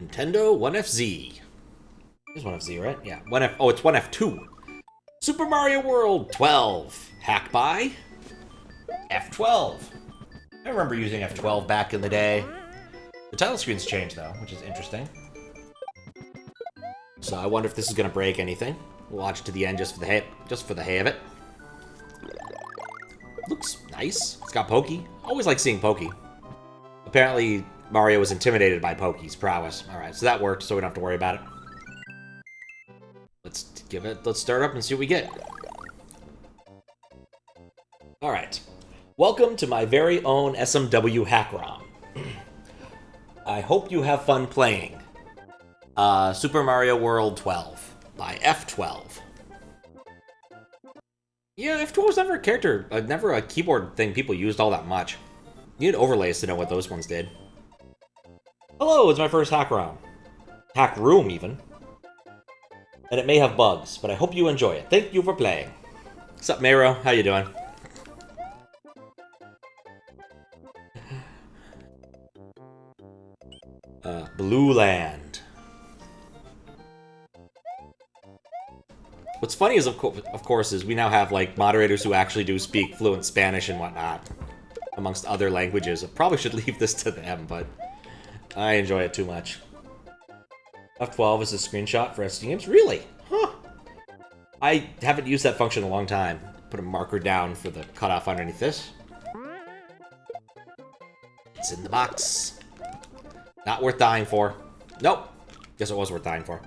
Nintendo 1FZ. There's 1FZ, right? Yeah, 1F. Oh, it's 1F2. Super Mario World 12. Hack by F12. I remember using F12 back in the day. The title screen's changed, though, which is interesting. So I wonder if this is going to break anything. We'll watch it to the end just for the hay of it. Looks nice. It's got Pokey. Always like seeing Pokey. Apparently, Mario was intimidated by Pokey's prowess. Alright, so that worked, so we don't have to worry about it. Let's start up and see what we get. Alright. Welcome to my very own SMW hack ROM. I hope you have fun playing Super Mario World 12 by F12. Yeah, F12 was never a character, never a keyboard thing people used all that much. You need overlays to know what those ones did. Hello, it's my first hack ROM. Hack room, even. And it may have bugs, but I hope you enjoy it. Thank you for playing. What's up, Mero? How you doing? Blue Land. What's funny is, of course, is we now have, like, moderators who actually do speak fluent Spanish and whatnot, amongst other languages. I probably should leave this to them, but I enjoy it too much. F12 is a screenshot for SD games? Really? Huh. I haven't used that function in a long time. Put a marker down for the cutoff underneath this. It's in the box. Not worth dying for. Nope. Guess it was worth dying for.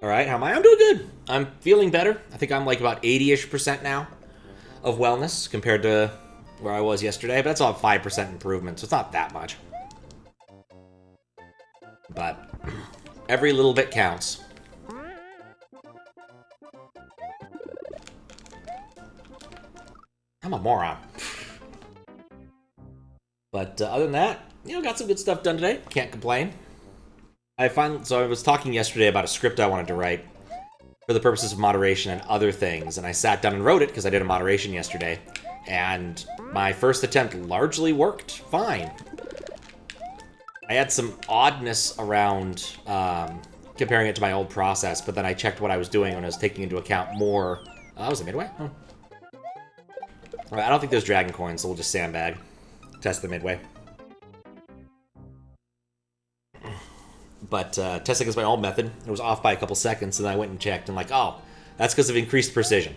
Alright, how am I? I'm doing good. I'm feeling better. I think I'm like about 80-ish% now of wellness compared to where I was yesterday. But that's all 5% improvement, so it's not that much. But every little bit counts. I'm a moron. But other than that, you know, got some good stuff done today. Can't complain. So I was talking yesterday about a script I wanted to write for the purposes of moderation and other things, and I sat down and wrote it because I did a moderation yesterday, and my first attempt largely worked fine. I had some oddness around comparing it to my old process, but then I checked what I was doing when I was taking into account more... that was a midway? Oh. Alright, I don't think there's dragon coins, so we'll just sandbag. Test the midway. But testing is my old method. It was off by a couple seconds, and I went and checked, and like, oh, that's because of increased precision.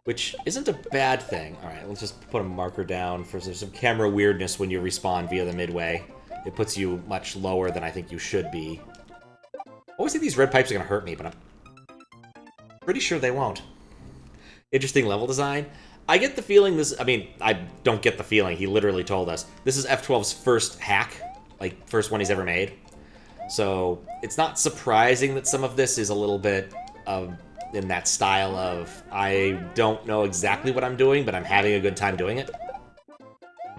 Which isn't a bad thing. Alright, let's just put a marker down for some camera weirdness when you respawn via the midway. It puts you much lower than I think you should be. I always think these red pipes are going to hurt me, but I'm pretty sure they won't. Interesting level design. I get the feeling this... I mean, I don't get the feeling. He literally told us. This is F12's first hack. Like, first one he's ever made. So, it's not surprising that some of this is a little bit of... in that style of, I don't know exactly what I'm doing, but I'm having a good time doing it.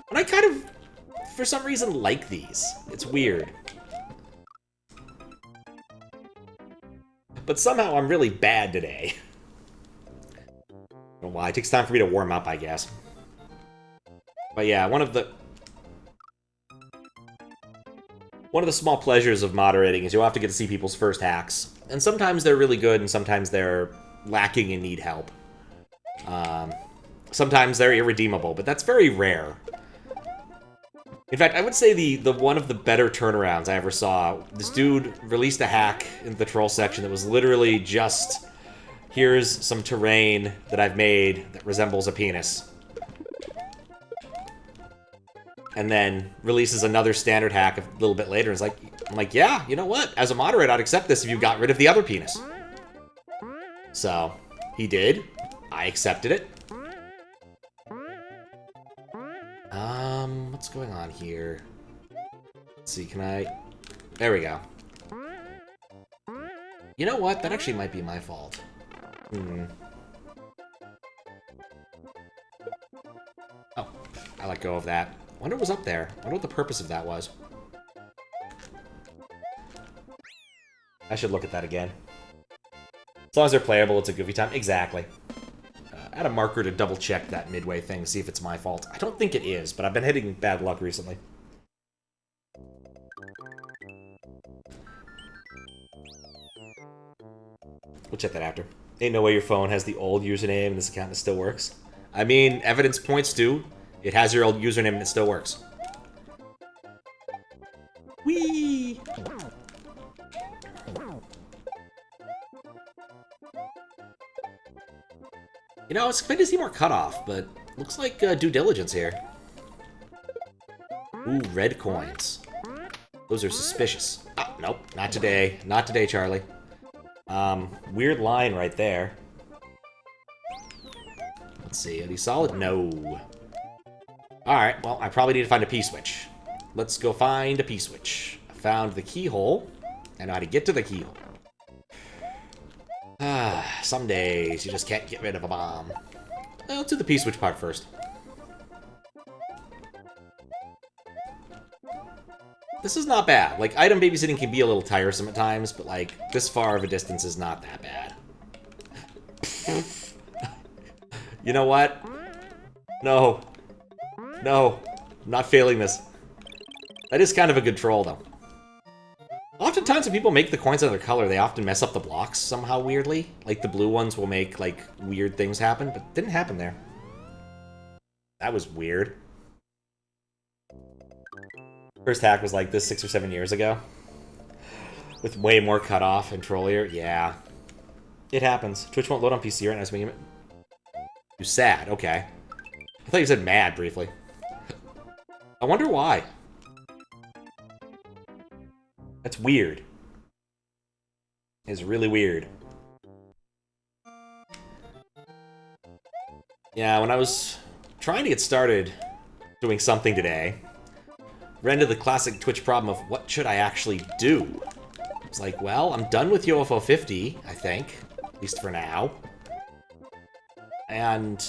And I kind of, for some reason, like these. It's weird. But somehow I'm really bad today. I don't know why. It takes time for me to warm up, I guess. But yeah, one of the small pleasures of moderating is you'll have to get to see people's first hacks. And sometimes they're really good, and sometimes they're lacking and need help. Sometimes they're irredeemable, but that's very rare. In fact, I would say the one of the better turnarounds I ever saw, this dude released a hack in the troll section that was literally just, here's some terrain that I've made that resembles a penis. And then releases another standard hack a little bit later. It's like, I'm like, yeah, you know what? As a moderator, I'd accept this if you got rid of the other penis. So, he did. I accepted it. What's going on here? Let's see, can I... There we go. You know what? That actually might be my fault. Oh, I let go of that. I wonder what was up there. I wonder what the purpose of that was. I should look at that again. As long as they're playable, it's a goofy time. Exactly. Add a marker to double check that midway thing, see if it's my fault. I don't think it is, but I've been hitting bad luck recently. We'll check that after. Ain't no way your phone has the old username and this account and it still works. I mean, evidence points to it has your old username and it still works. Whee! You know, I was expecting to see more cutoff, but looks like due diligence here. Ooh, red coins. Those are suspicious. Ah, nope, not today. Not today, Charlie. Weird line right there. Let's see, are these solid? No. Alright, well, I probably need to find a P-switch. Let's go find a P-switch. I found the keyhole. I know how to get to the keyhole. Ah, some days you just can't get rid of a bomb. Well, let's do the P-switch part first. This is not bad. Like, item babysitting can be a little tiresome at times, but, like, this far of a distance is not that bad. You know what? No. No. I'm not failing this. That is kind of a good troll, though. Oftentimes when people make the coins another color, they often mess up the blocks somehow weirdly. Like, the blue ones will make, like, weird things happen, but it didn't happen there. That was weird. First hack was like this 6 or 7 years ago. With way more cutoff and trollier. Yeah. It happens. Twitch won't load on PC right now, so you're sad. Okay. I thought you said mad briefly. I wonder why. That's weird. It's really weird. Yeah, when I was trying to get started doing something today, ran into the classic Twitch problem of what should I actually do? It's like, well, I'm done with UFO 50, I think. At least for now. And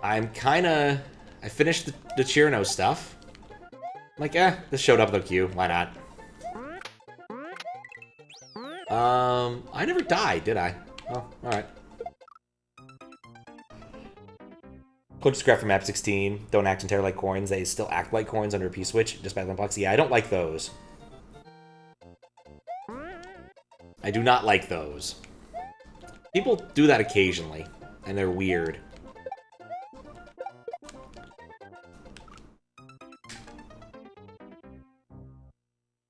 I'm kinda... I finished the Chirno stuff. I'm like, this showed up in the queue. Why not? I never died, did I? Oh, alright. Coach scrap from map 16. Don't act entirely like coins. They still act like coins under a P-switch, just by the box. Yeah, I don't like those. I do not like those. People do that occasionally, and they're weird.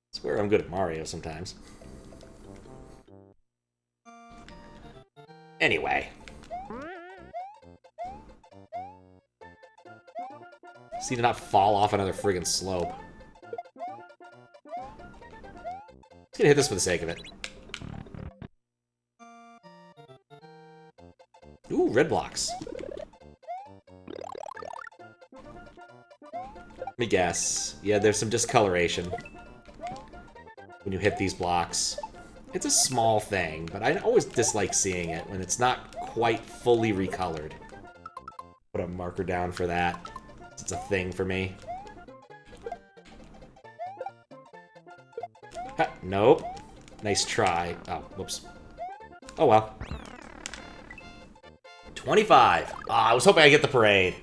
I swear I'm good at Mario sometimes. Anyway. Just need to not fall off another friggin' slope. Just gonna hit this for the sake of it. Ooh, red blocks. Let me guess. Yeah, there's some discoloration when you hit these blocks. It's a small thing, but I always dislike seeing it when it's not quite fully recolored. Put a marker down for that. It's a thing for me. Ha, nope. Nice try. Oh, whoops. Oh well. 25. I was hoping I'd get the parade.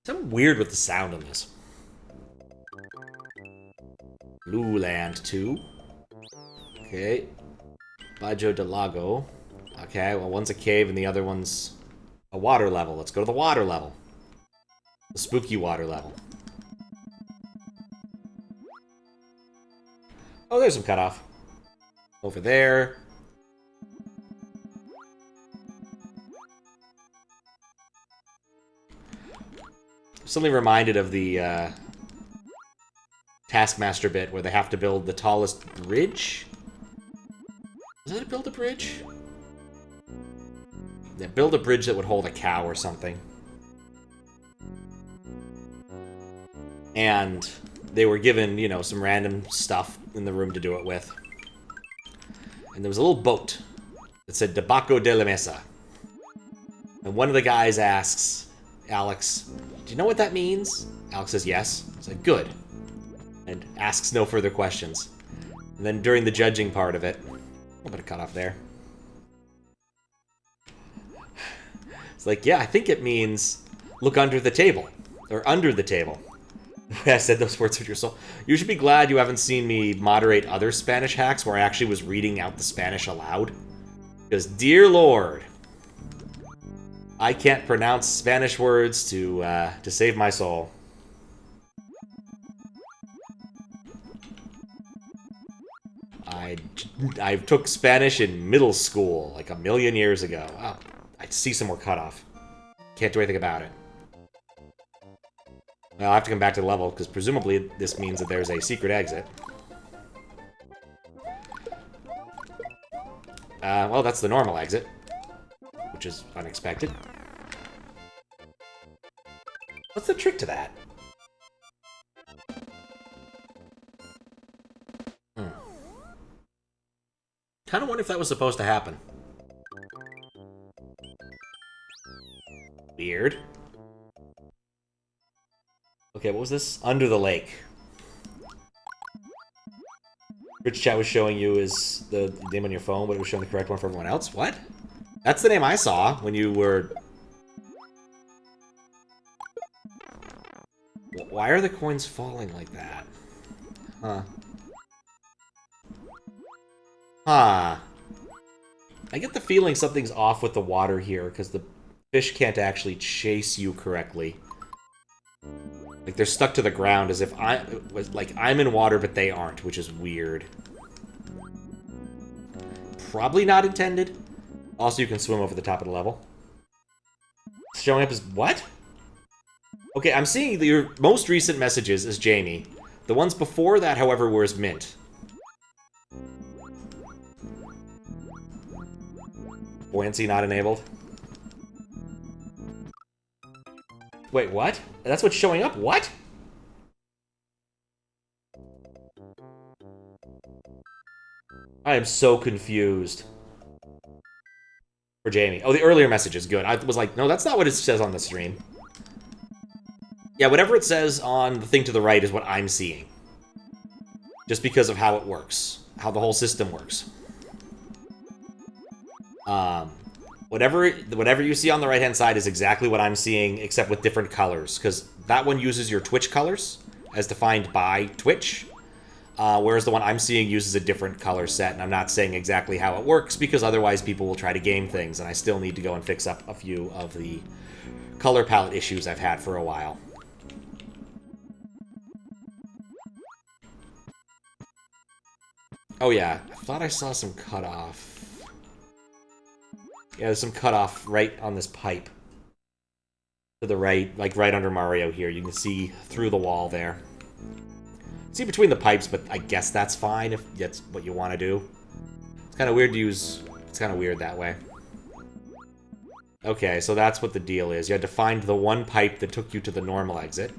Something weird with the sound on this. Blue Land 2. Okay. BAJO de Lago. Okay, well, one's a cave and the other one's a water level. Let's go to the water level. The spooky water level. Oh, there's some cutoff. Over there. Suddenly reminded of the Taskmaster bit where they have to build the tallest bridge? Is that a build a bridge? Yeah, build a bridge that would hold a cow or something. And they were given, you know, some random stuff in the room to do it with. And there was a little boat that said Debaco de la Mesa. And one of the guys asks Alex, do you know what that means? Alex says yes. He's like, good. And asks no further questions. And then during the judging part of it, a little bit of cut off there. It's like, yeah, I think it means look under the table. Or under the table. I said those words with your soul. You should be glad you haven't seen me moderate other Spanish hacks where I actually was reading out the Spanish aloud. Because, dear Lord, I can't pronounce Spanish words to save my soul. I took Spanish in middle school, like a million years ago. Oh, I see some more cutoff. Can't do anything about it. Well, I'll have to come back to the level, because presumably this means that there's a secret exit. Well, that's the normal exit, which is unexpected. What's the trick to that? Kind of wonder if that was supposed to happen. Weird. Okay, what was this? Under the lake. Rich Chat was showing you is the name on your phone, but it was showing the correct one for everyone else? What? That's the name I saw when you were... Why are the coins falling like that? Huh. Huh. I get the feeling something's off with the water here, because the fish can't actually chase you correctly. Like, they're stuck to the ground as if I'm in water, but they aren't, which is weird. Probably not intended. Also, you can swim over the top of the level. Showing up as what? Okay, I'm seeing your most recent messages as Jamie. The ones before that, however, were as Mint. Buoyancy not enabled. Wait, what? That's what's showing up? What? I am so confused. For Jamie. Oh, the earlier message is good. I was like, no, that's not what it says on the stream. Yeah, whatever it says on the thing to the right is what I'm seeing. Just because of how it works. How the whole system works. Whatever you see on the right-hand side is exactly what I'm seeing, except with different colors. Because that one uses your Twitch colors, as defined by Twitch. Whereas the one I'm seeing uses a different color set, and I'm not saying exactly how it works, because otherwise people will try to game things, and I still need to go and fix up a few of the color palette issues I've had for a while. Oh yeah, I thought I saw some cutoff. Yeah, there's some cutoff right on this pipe. To the right, like right under Mario here. You can see through the wall there. See between the pipes, but I guess that's fine if that's what you want to do. It's kind of weird to use... It's kind of weird that way. Okay, so that's what the deal is. You had to find the one pipe that took you to the normal exit.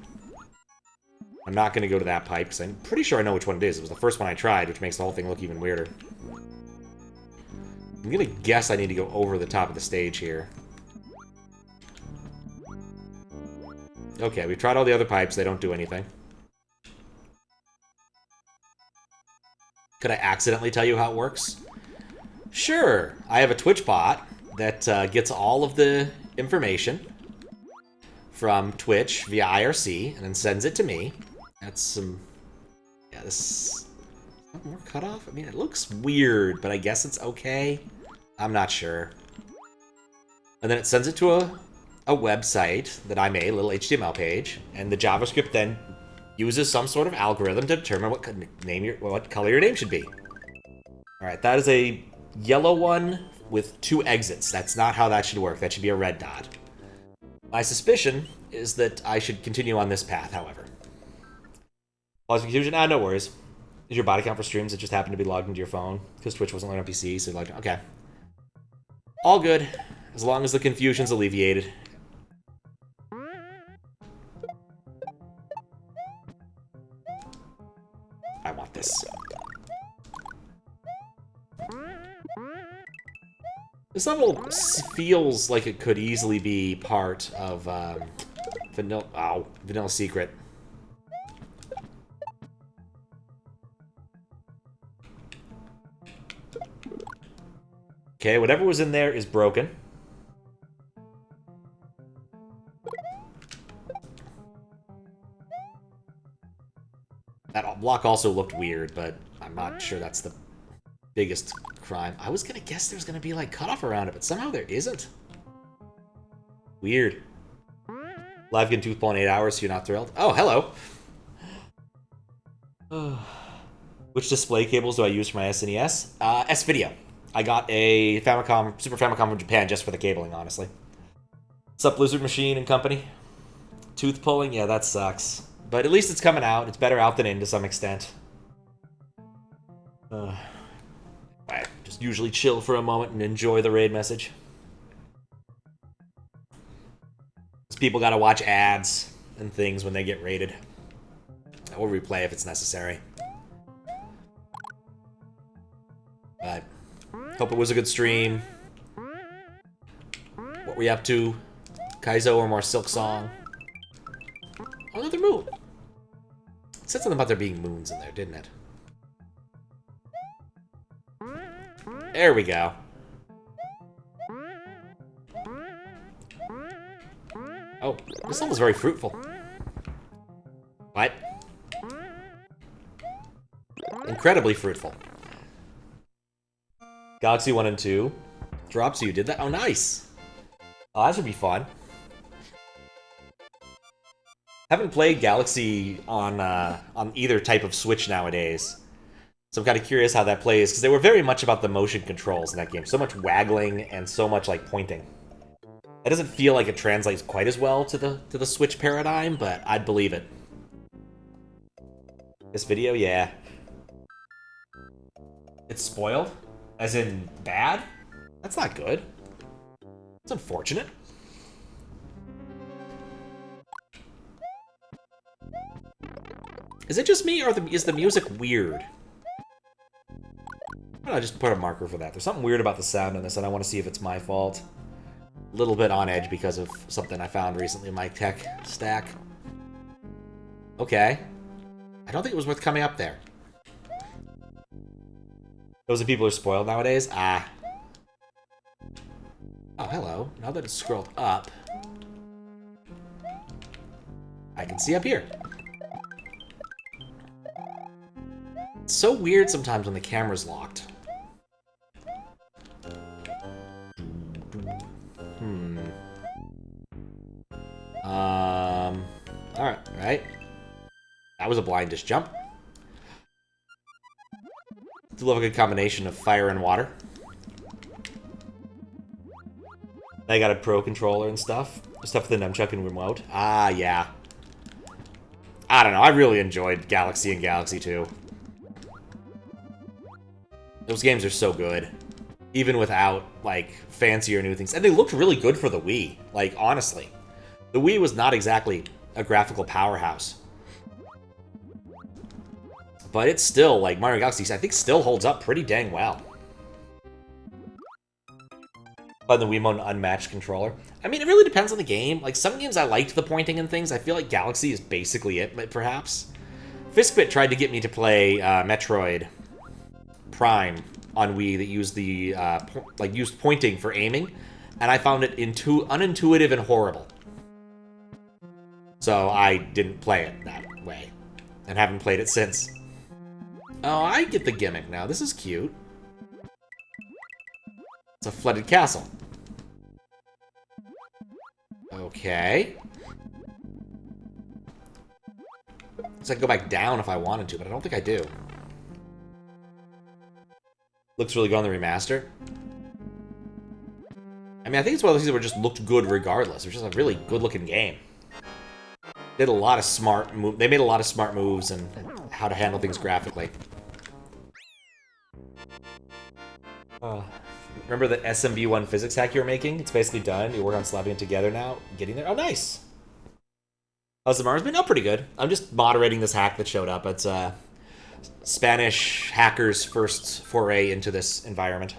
I'm not going to go to that pipe, because I'm pretty sure I know which one it is. It was the first one I tried, which makes the whole thing look even weirder. I'm going to guess I need to go over the top of the stage here. Okay, we've tried all the other pipes. They don't do anything. Could I accidentally tell you how it works? Sure. I have a Twitch bot that gets all of the information from Twitch via IRC and then sends it to me. That's some... Yeah, this... More cutoff? I mean, it looks weird, but I guess it's okay. I'm not sure. And then it sends it to a website that I made, a little HTML page, and the JavaScript then uses some sort of algorithm to determine what color your name should be. Alright, that is a yellow one with 2 exits. That's not how that should work. That should be a red dot. My suspicion is that I should continue on this path, however. Pause confusion? No worries. Is your body count for streams that just happened to be logged into your phone? Because Twitch wasn't logged on PC, so logged in. Okay. All good. As long as the confusion's alleviated. I want this. This level feels like it could easily be part of Vanilla Secret. Okay, whatever was in there is broken. That block also looked weird, but I'm not sure that's the biggest crime. I was gonna guess there's gonna be, like, cutoff around it, but somehow there isn't. Weird. Live getting tooth pull in 8 hours, so you're not thrilled? Oh, hello! Which display cables do I use for my SNES? S-Video. I got a Famicom, Super Famicom from Japan just for the cabling, honestly. Sup, Blizzard Machine and company? Tooth pulling? Yeah, that sucks. But at least it's coming out. It's better out than in to some extent. I just usually chill for a moment and enjoy the raid message. People gotta watch ads and things when they get raided. I will replay if it's necessary. But hope it was a good stream. What were you up to? Kaizo or more Silk Song? Oh, another moon. It said something about there being moons in there, didn't it? There we go. Oh, this level's very fruitful. What? Incredibly fruitful. Galaxy 1 and 2. Drops you did that? Oh, nice. Oh, that should be fun. Haven't played Galaxy on either type of Switch nowadays. So I'm kind of curious how that plays, because they were very much about the motion controls in that game. So much waggling and so much, like, pointing. It doesn't feel like it translates quite as well to the Switch paradigm, but I'd believe it. This video, yeah. It's spoiled? As in bad? That's not good. It's unfortunate. Is it just me, or is the music weird? I just put a marker for that. There's something weird about the sound in this, and I want to see if it's my fault. A little bit on edge because of something I found recently in my tech stack. Okay. I don't think it was worth coming up there. Those are people who are spoiled nowadays? Ah. Oh, hello. Now that it's scrolled up, I can see up here. It's so weird sometimes when the camera's locked. Alright, right? That was a blindish jump. Do love a good combination of fire and water. I got a pro controller and stuff. Stuff for the nunchuck and remote. Ah, yeah. I don't know, I really enjoyed Galaxy and Galaxy 2. Those games are so good. Even without, like, fancier new things. And they looked really good for the Wii. Like, honestly. The Wii was not exactly a graphical powerhouse. But it's still, like, Mario Galaxy, I think, still holds up pretty dang well. By the Wiimote Unmatched controller. I mean, it really depends on the game. Like, some games I liked the pointing and things. I feel like Galaxy is basically it, but perhaps. Fistbit tried to get me to play Metroid Prime on Wii that used the, used pointing for aiming. And I found it unintuitive and horrible. So I didn't play it that way. And haven't played it since. Oh, I get the gimmick now. This is cute. It's a flooded castle. Okay. So I can go back down if I wanted to, but I don't think I do. Looks really good on the remaster. I mean, I think it's one of those things where it just looked good regardless. It was just a really good-looking game. They did a lot of smart moves. They made a lot of smart moves and how to handle things graphically. Remember the SMW1 physics hack you were making? It's basically done. You work on slapping it together now. Getting there. Oh, nice. How's the Mars been? Oh, pretty good. I'm just moderating this hack that showed up. It's Spanish hackers' first foray into this environment.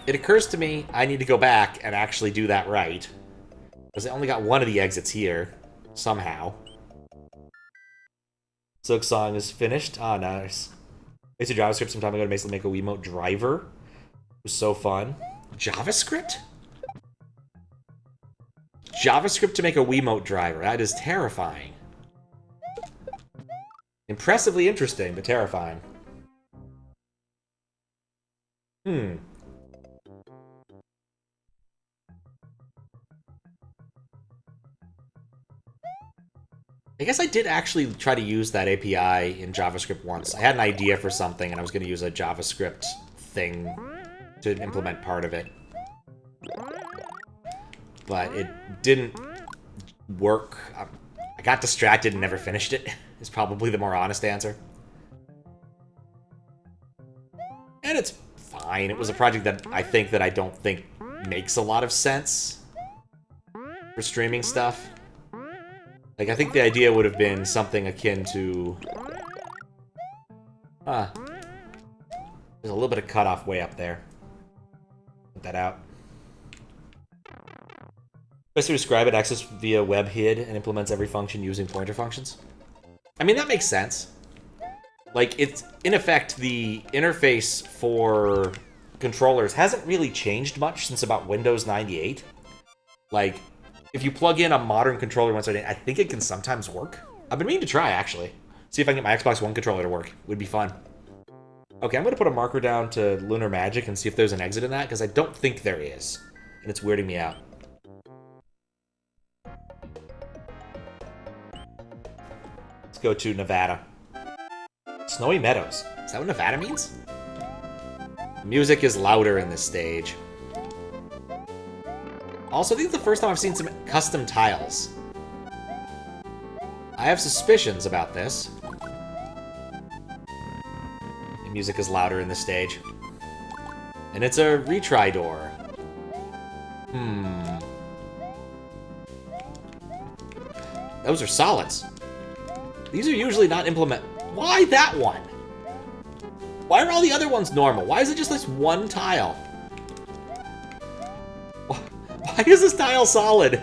It occurs to me I need to go back and actually do that right. Because I only got one of the exits here. Somehow. Silk Song is finished. Ah, nice. I used to JavaScript some time ago to basically make a Wiimote driver. It was so fun. JavaScript? JavaScript to make a Wiimote driver. That is terrifying. Impressively interesting, but terrifying. I guess I did actually try to use that API in JavaScript once. I had an idea for something, and I was going to use a JavaScript thing to implement part of it. But it didn't work. I got distracted and never finished it, is probably the more honest answer. And it's fine. It was a project that I don't think makes a lot of sense for streaming stuff. Like, I think the idea would have been something akin to... There's a little bit of cutoff way up there. Put that out. Best to describe it, access via web HID and implements every function using pointer functions. I mean, that makes sense. Like, it's, in effect, the interface for controllers hasn't really changed much since about Windows 98. Like, if you plug in a modern controller once a day, I think it can sometimes work. I've been meaning to try, actually. See if I can get my Xbox One controller to work. It would be fun. Okay, I'm going to put a marker down to Lunar Magic and see if there's an exit in that, because I don't think there is. And it's weirding me out. Let's go to Nevada. Snowy Meadows. Is that what Nevada means? The music is louder in this stage. Also, I think it's the first time I've seen some custom tiles. I have suspicions about this. The music is louder in this stage. And it's a retry door. Those are solids. These are usually not implement... Why that one? Why are all the other ones normal? Why is it just this one tile? Why is this tile solid?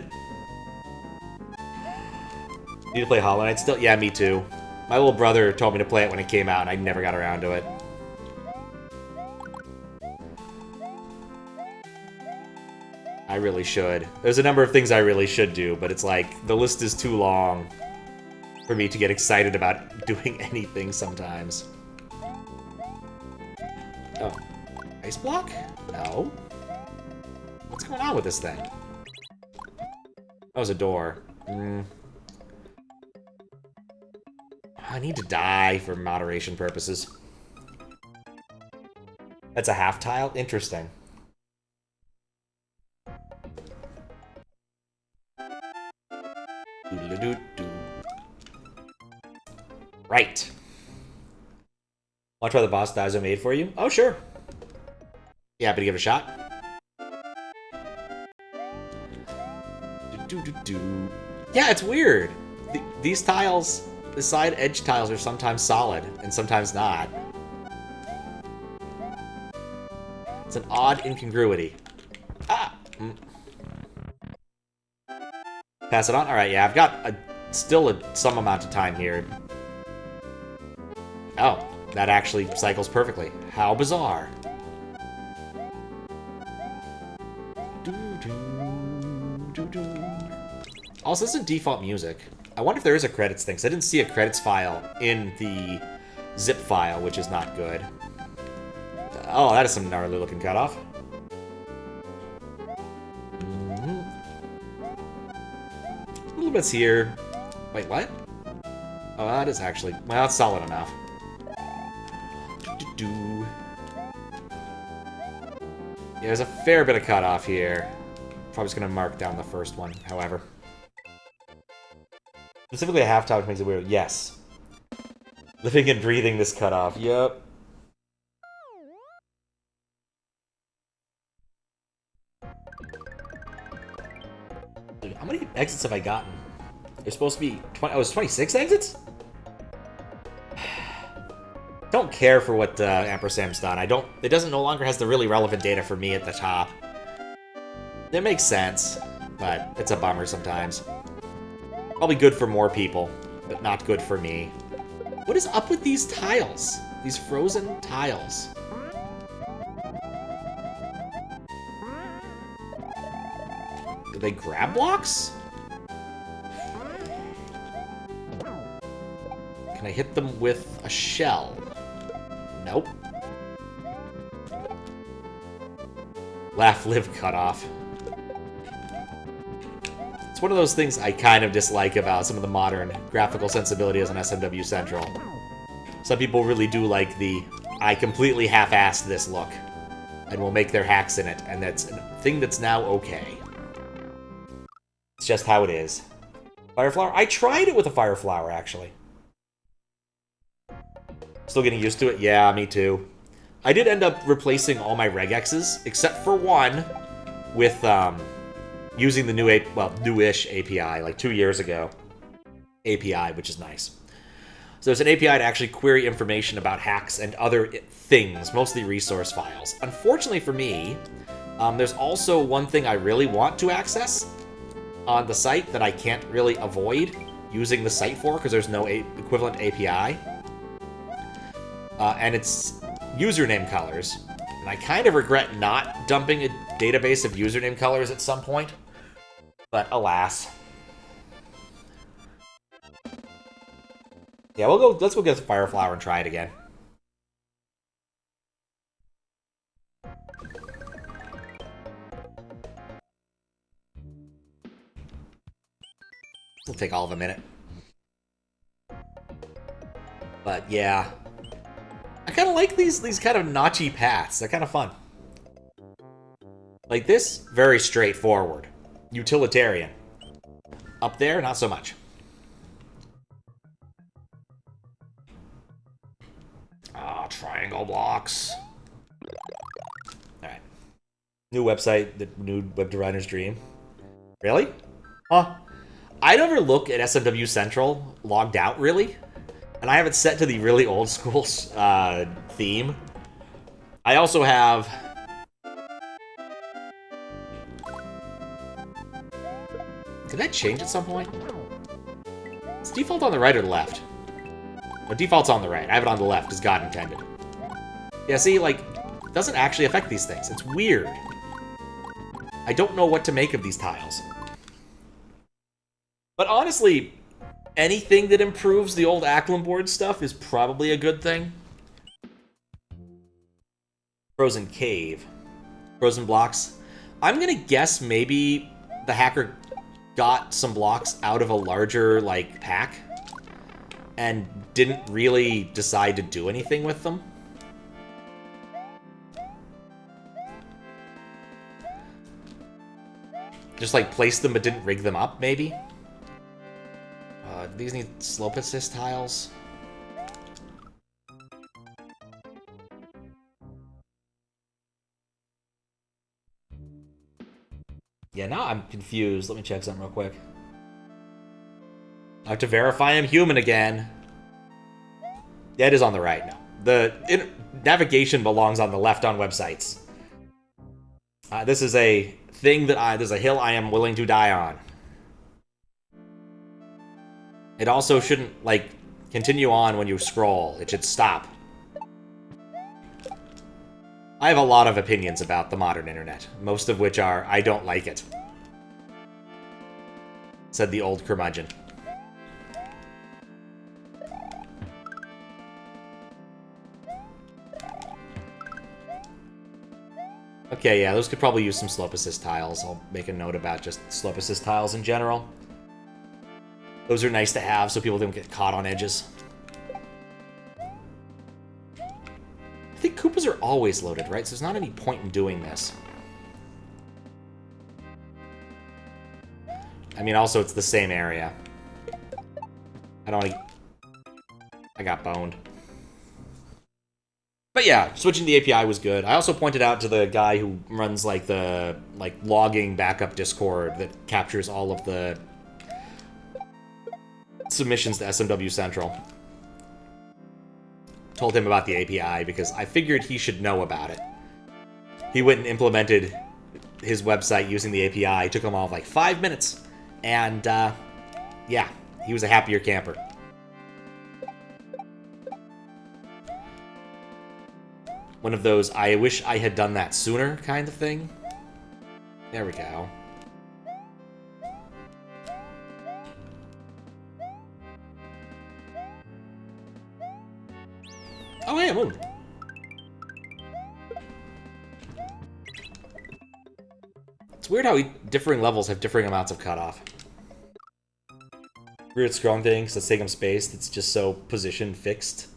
Need to play Hollow Knight still? Yeah, me too. My little brother told me to play it when it came out, and I never got around to it. I really should. There's a number of things I really should do, but it's like, the list is too long for me to get excited about doing anything sometimes. Oh. Ice block? No. What's going on with this thing? That was a door. I need to die for moderation purposes. That's a half tile? Interesting. Right. Want to try the boss dies I made for you? Oh, sure. You happy to give it a shot? Yeah, it's weird. These tiles, the side edge tiles, are sometimes solid and sometimes not. It's an odd incongruity. Ah! Pass it on? Alright, yeah, I've got still some amount of time here. Oh, that actually cycles perfectly. How bizarre. Also, this is default music. I wonder if there is a credits thing, because I didn't see a credits file in the zip file, which is not good. Oh, that is some gnarly looking cutoff. Little bits here. Wait, what? Oh, that is actually... Well, it's solid enough. Yeah, there's a fair bit of cutoff here. Probably just going to mark down the first one, however. Specifically a half tile, which makes it weird. Yes. Living and breathing this cutoff. Yup. Dude, how many exits have I gotten? There's supposed to be 20... Oh, it's 26 exits? Don't care for what Ampersam's done. It doesn't no longer has the really relevant data for me at the top. It makes sense, but it's a bummer sometimes. Probably good for more people, but not good for me. What is up with these tiles? These frozen tiles. Do they grab blocks? Can I hit them with a shell? Nope. Laugh, live, cut off. It's one of those things I kind of dislike about some of the modern graphical sensibilities on SMW Central. Some people really do like the, I completely half-assed this look, and will make their hacks in it, and that's a thing that's now okay. It's just how it is. Fireflower? I tried it with a Fireflower, actually. Still getting used to it? Yeah, me too. I did end up replacing all my regexes, except for one, with using the newish API, like 2 years ago. API, which is nice. So there's an API to actually query information about hacks and other things, mostly resource files. Unfortunately for me, there's also one thing I really want to access on the site that I can't really avoid using the site for because there's no equivalent API. And it's username colors. And I kind of regret not dumping a database of username colors at some point. But alas. Yeah, let's go get the Fireflower and try it again. It'll take all of a minute. But yeah. I kind of like these kind of notchy paths. They're kind of fun. Like this, very straightforward. Utilitarian. Up there, not so much. Ah, triangle blocks. Alright. New website, the new web designer's dream. Really? Huh. I never look at SMW Central logged out, really. And I have it set to the really old school theme. I also have... Did that change at some point? It's default on the right or the left? No, default's on the right. I have it on the left, as God intended. Yeah, see, like, it doesn't actually affect these things. It's weird. I don't know what to make of these tiles. But honestly, anything that improves the old Acklam board stuff is probably a good thing. Frozen cave. Frozen blocks. I'm gonna guess maybe the hacker got some blocks out of a larger, like, pack and didn't really decide to do anything with them. Just, like, placed them but didn't rig them up, maybe? Do these need slope assist tiles? Yeah, now I'm confused. Let me check something real quick. I have to verify I'm human again. Yeah, it is on the right now. The navigation belongs on the left on websites. This is a thing that this is a hill I am willing to die on. It also shouldn't, like, continue on when you scroll. It should stop. I have a lot of opinions about the modern internet, most of which are, I don't like it. Said the old curmudgeon. Okay, yeah, those could probably use some slope assist tiles. I'll make a note about just slope assist tiles in general. Those are nice to have so people don't get caught on edges. I think Koopas are always loaded, right? So there's not any point in doing this. I mean, also, it's the same area. I don't want to... I got boned. But yeah, switching the API was good. I also pointed out to the guy who runs, like, the logging backup Discord that captures all of the submissions to SMW Central. Told him about the API because I figured he should know about it. He went and implemented his website using the API. It took him all like 5 minutes. And, yeah, he was a happier camper. One of those, I wish I had done that sooner kind of thing. There we go. Oh, hey, Moon. It's weird how differing levels have differing amounts of cutoff. Weird scrolling things that's taking up space that's just so position fixed.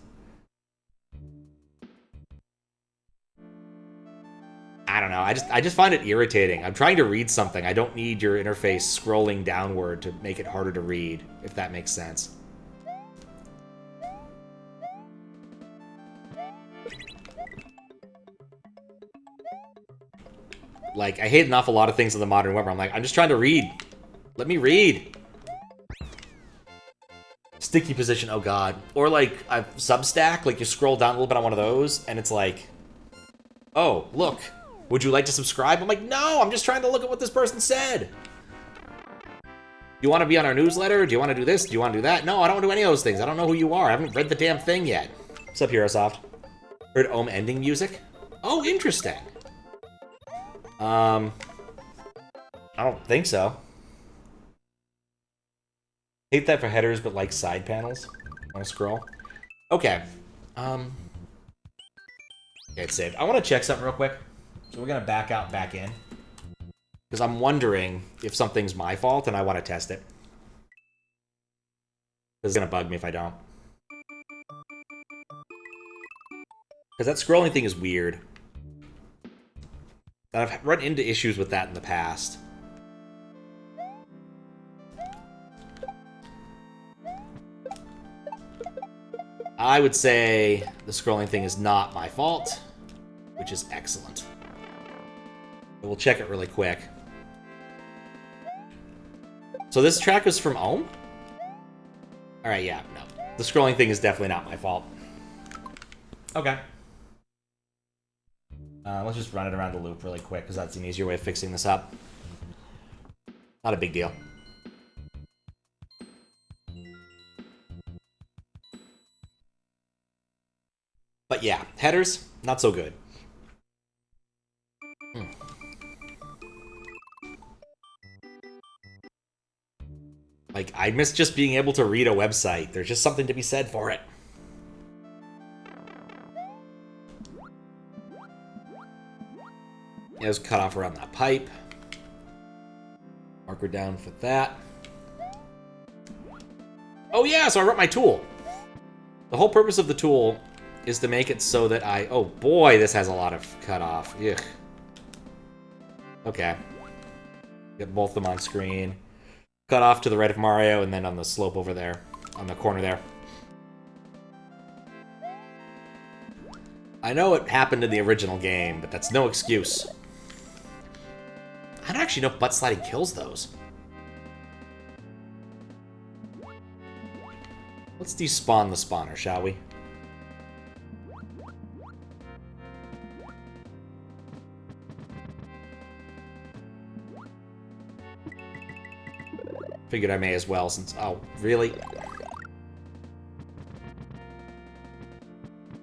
I don't know. I just find it irritating. I'm trying to read something. I don't need your interface scrolling downward to make it harder to read, if that makes sense. Like, I hate an awful lot of things in the modern web where I'm like, I'm just trying to read. Let me read. Sticky position, oh god. Or like a Substack, like you scroll down a little bit on one of those, and it's like, oh, look, would you like to subscribe? I'm like, no, I'm just trying to look at what this person said. You want to be on our newsletter? Do you want to do this? Do you want to do that? No, I don't want to do any of those things. I don't know who you are. I haven't read the damn thing yet. What's up, Herosoft? Heard Ohm ending music? Oh, interesting. I don't think so. Hate that for headers, but like side panels. Want to scroll? Okay. Okay, it's saved. I want to check something real quick. So we're gonna back out, back in. Because I'm wondering if something's my fault and I want to test it. This is gonna bug me if I don't. Because that scrolling thing is weird. And I've run into issues with that in the past. I would say the scrolling thing is not my fault, which is excellent. But we'll check it really quick. So this track is from Ohm? Alright, yeah, no. The scrolling thing is definitely not my fault. Okay. Let's just run it around the loop really quick, because that's an easier way of fixing this up. Not a big deal. But yeah, headers, not so good. Like, I miss just being able to read a website. There's just something to be said for it. Yeah, there's a cutoff around that pipe. Marker down for that. Oh yeah, so I wrote my tool. The whole purpose of the tool is to make it so that I... Oh boy, this has a lot of cutoff. Ugh. Okay. Get both of them on screen. Cut off to the right of Mario, and then on the slope over there. On the corner there. I know it happened in the original game, but that's no excuse. I don't actually know if butt sliding kills those. Let's despawn the spawner, shall we? Figured I may as well since... Oh, really?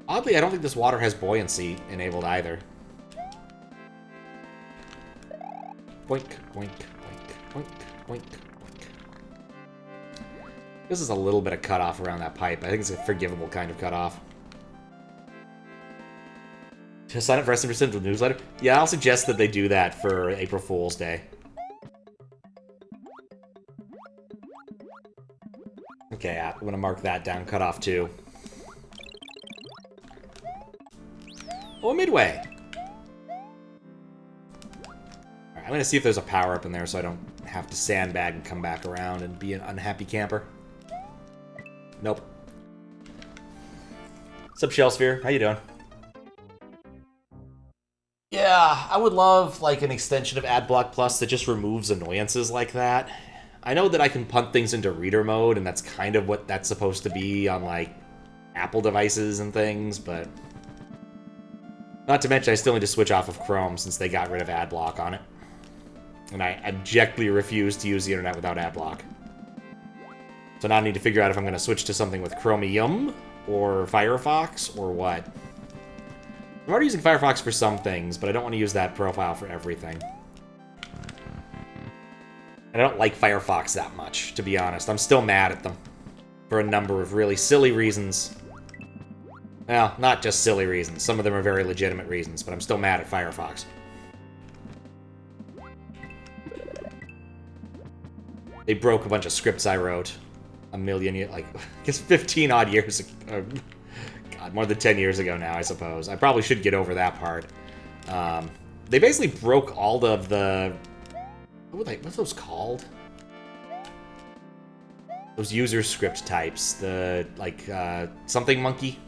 Oddly, I don't think this water has buoyancy enabled either. Boink, boink, boink, boink, boink, boink. This is a little bit of cutoff around that pipe. I think it's a forgivable kind of cutoff. Just sign up for SM% newsletter? Yeah, I'll suggest that they do that for April Fool's Day. Okay, I'm gonna mark that down, cutoff too. Oh, midway! Alright, I'm gonna see if there's a power-up in there so I don't have to sandbag and come back around and be an unhappy camper. Nope. What's up, Shellsphere? How you doing? Yeah, I would love, like, an extension of AdBlock Plus that just removes annoyances like that. I know that I can punt things into reader mode, and that's kind of what that's supposed to be on, like, Apple devices and things, but... Not to mention, I still need to switch off of Chrome since they got rid of AdBlock on it. And I abjectly refuse to use the internet without AdBlock. So now I need to figure out if I'm going to switch to something with Chromium, or Firefox, or what. I'm already using Firefox for some things, but I don't want to use that profile for everything. And I don't like Firefox that much, to be honest. I'm still mad at them. For a number of really silly reasons. Well, not just silly reasons. Some of them are very legitimate reasons, but I'm still mad at Firefox. They broke a bunch of scripts I wrote a million, like, I guess 15 odd years ago. God, more than 10 years ago now, I suppose. I probably should get over that part. They basically broke all of the... What are those called? Those user script types. The, like, something monkey?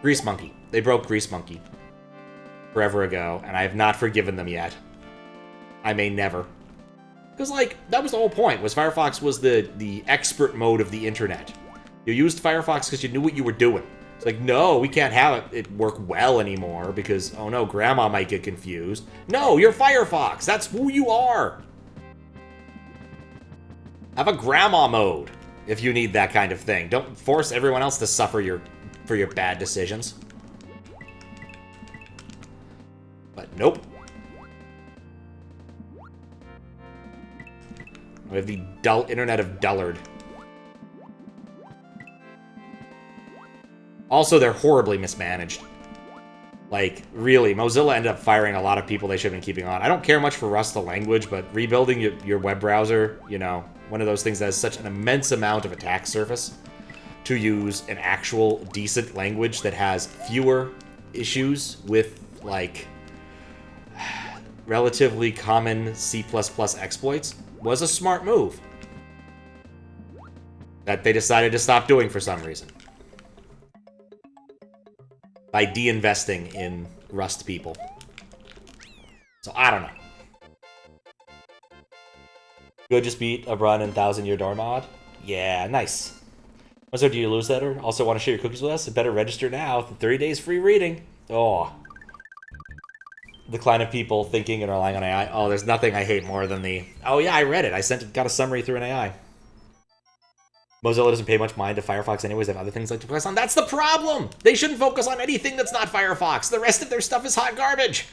Grease monkey. They broke Grease monkey forever ago, and I have not forgiven them yet. I may never. Because, like, that was the whole point, was Firefox was the expert mode of the internet. You used Firefox because you knew what you were doing. It's like, no, we can't have it work well anymore because, oh no, Grandma might get confused. No, you're Firefox. That's who you are. Have a Grandma mode if you need that kind of thing. Don't force everyone else to suffer for your bad decisions. But nope. We have the dull internet of dullard. Also, they're horribly mismanaged. Like, really, Mozilla ended up firing a lot of people they should have been keeping on. I don't care much for Rust the language, but rebuilding your web browser, you know, one of those things that has such an immense amount of attack surface, to use an actual decent language that has fewer issues with, like, relatively common C++ exploits, was a smart move. That they decided to stop doing for some reason. By de-investing in Rust people. So, I don't know. Good, just beat a run in 1000-year door mod? Yeah, nice. So, do you lose that, or also want to share your cookies with us? Better register now. 30 days free reading. Oh. The decline of people thinking and relying on AI. Oh, there's nothing I hate more than the... Oh, yeah, I read it. Got a summary through an AI. Mozilla doesn't pay much mind to Firefox anyways. They have other things like to focus on. That's the problem! They shouldn't focus on anything that's not Firefox. The rest of their stuff is hot garbage.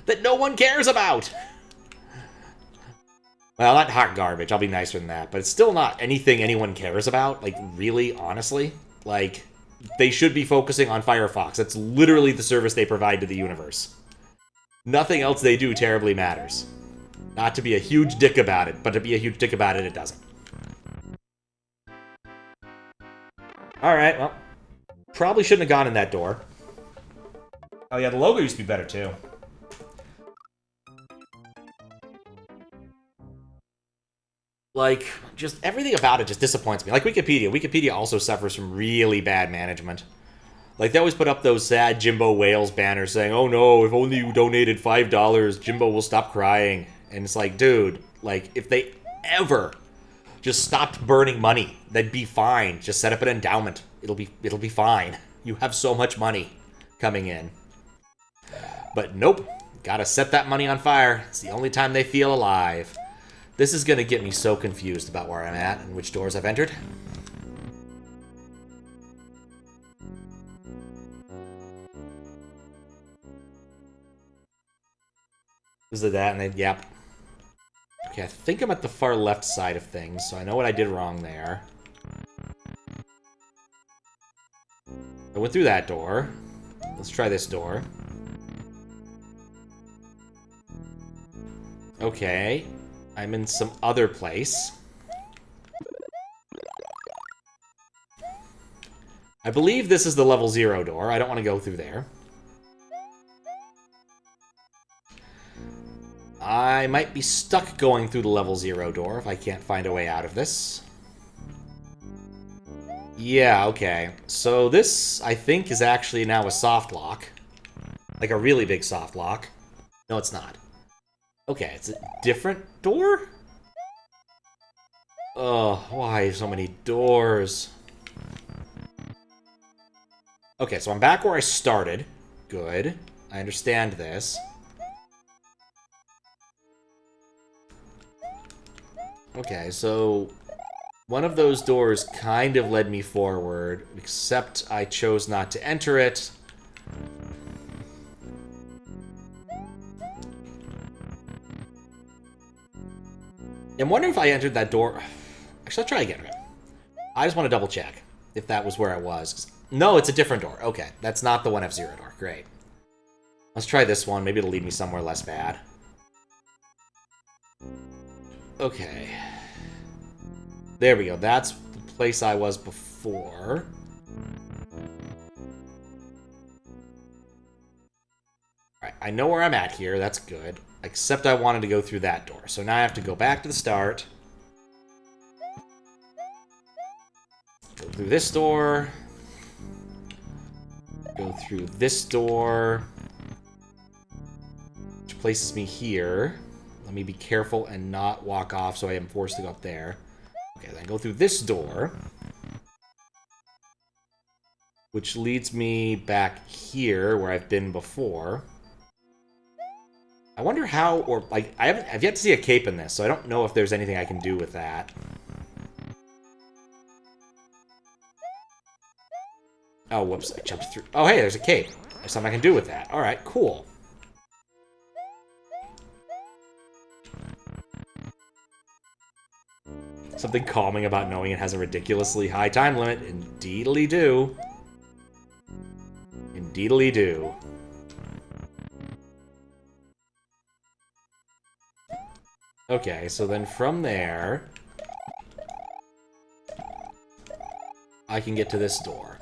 That no one cares about. Well, not hot garbage. I'll be nicer than that. But it's still not anything anyone cares about. Like, really, honestly. Like, they should be focusing on Firefox. That's literally the service they provide to the universe. Nothing else they do terribly matters. Not to be a huge dick about it, but to be a huge dick about it, it doesn't. Alright, well, probably shouldn't have gone in that door. Oh yeah, the logo used to be better too. Like, just everything about it just disappoints me. Like Wikipedia. Wikipedia also suffers from really bad management. Like, they always put up those sad Jimbo Wales banners saying, oh no, if only you donated $5, Jimbo will stop crying. And it's like, dude, like, if they ever just stopped burning money, they'd be fine. Just set up an endowment. It'll be fine. You have so much money coming in. But nope. Gotta set that money on fire. It's the only time they feel alive. This is gonna get me so confused about where I'm at and which doors I've entered. This is that, and then, yep. Okay, I think I'm at the far left side of things, so I know what I did wrong there. I went through that door. Let's try this door. Okay. I'm in some other place. I believe this is the level 0 door. I don't want to go through there. I might be stuck going through the level 0 door if I can't find a way out of this. Yeah, okay. So this, I think, is actually now a soft lock. Like a really big soft lock. No, it's not. Okay, it's a different door? Oh, why so many doors? Okay, so I'm back where I started. Good. I understand this. Okay, so one of those doors kind of led me forward, except I chose not to enter it. I'm wondering if I entered that door... Actually, I'll try again. I just want to double check if that was where I was. No, it's a different door. Okay, that's not the 1F0 door. Great. Let's try this one. Maybe it'll lead me somewhere less bad. Okay. There we go. That's the place I was before. Alright, I know where I'm at here. That's good. Except I wanted to go through that door. So now I have to go back to the start. Go through this door. Go through this door. Which places me here. Let me be careful and not walk off so I am forced to go up there. Okay, then go through this door. Which leads me back here where I've been before. I wonder how, or like, I've yet to see a cape in this, so I don't know if there's anything I can do with that. Oh, whoops, I jumped through. Oh, hey, there's a cape. There's something I can do with that. Alright, cool. Something calming about knowing it has a ridiculously high time limit. Indeedly do. Indeedly do. Okay, so then from there, I can get to this door.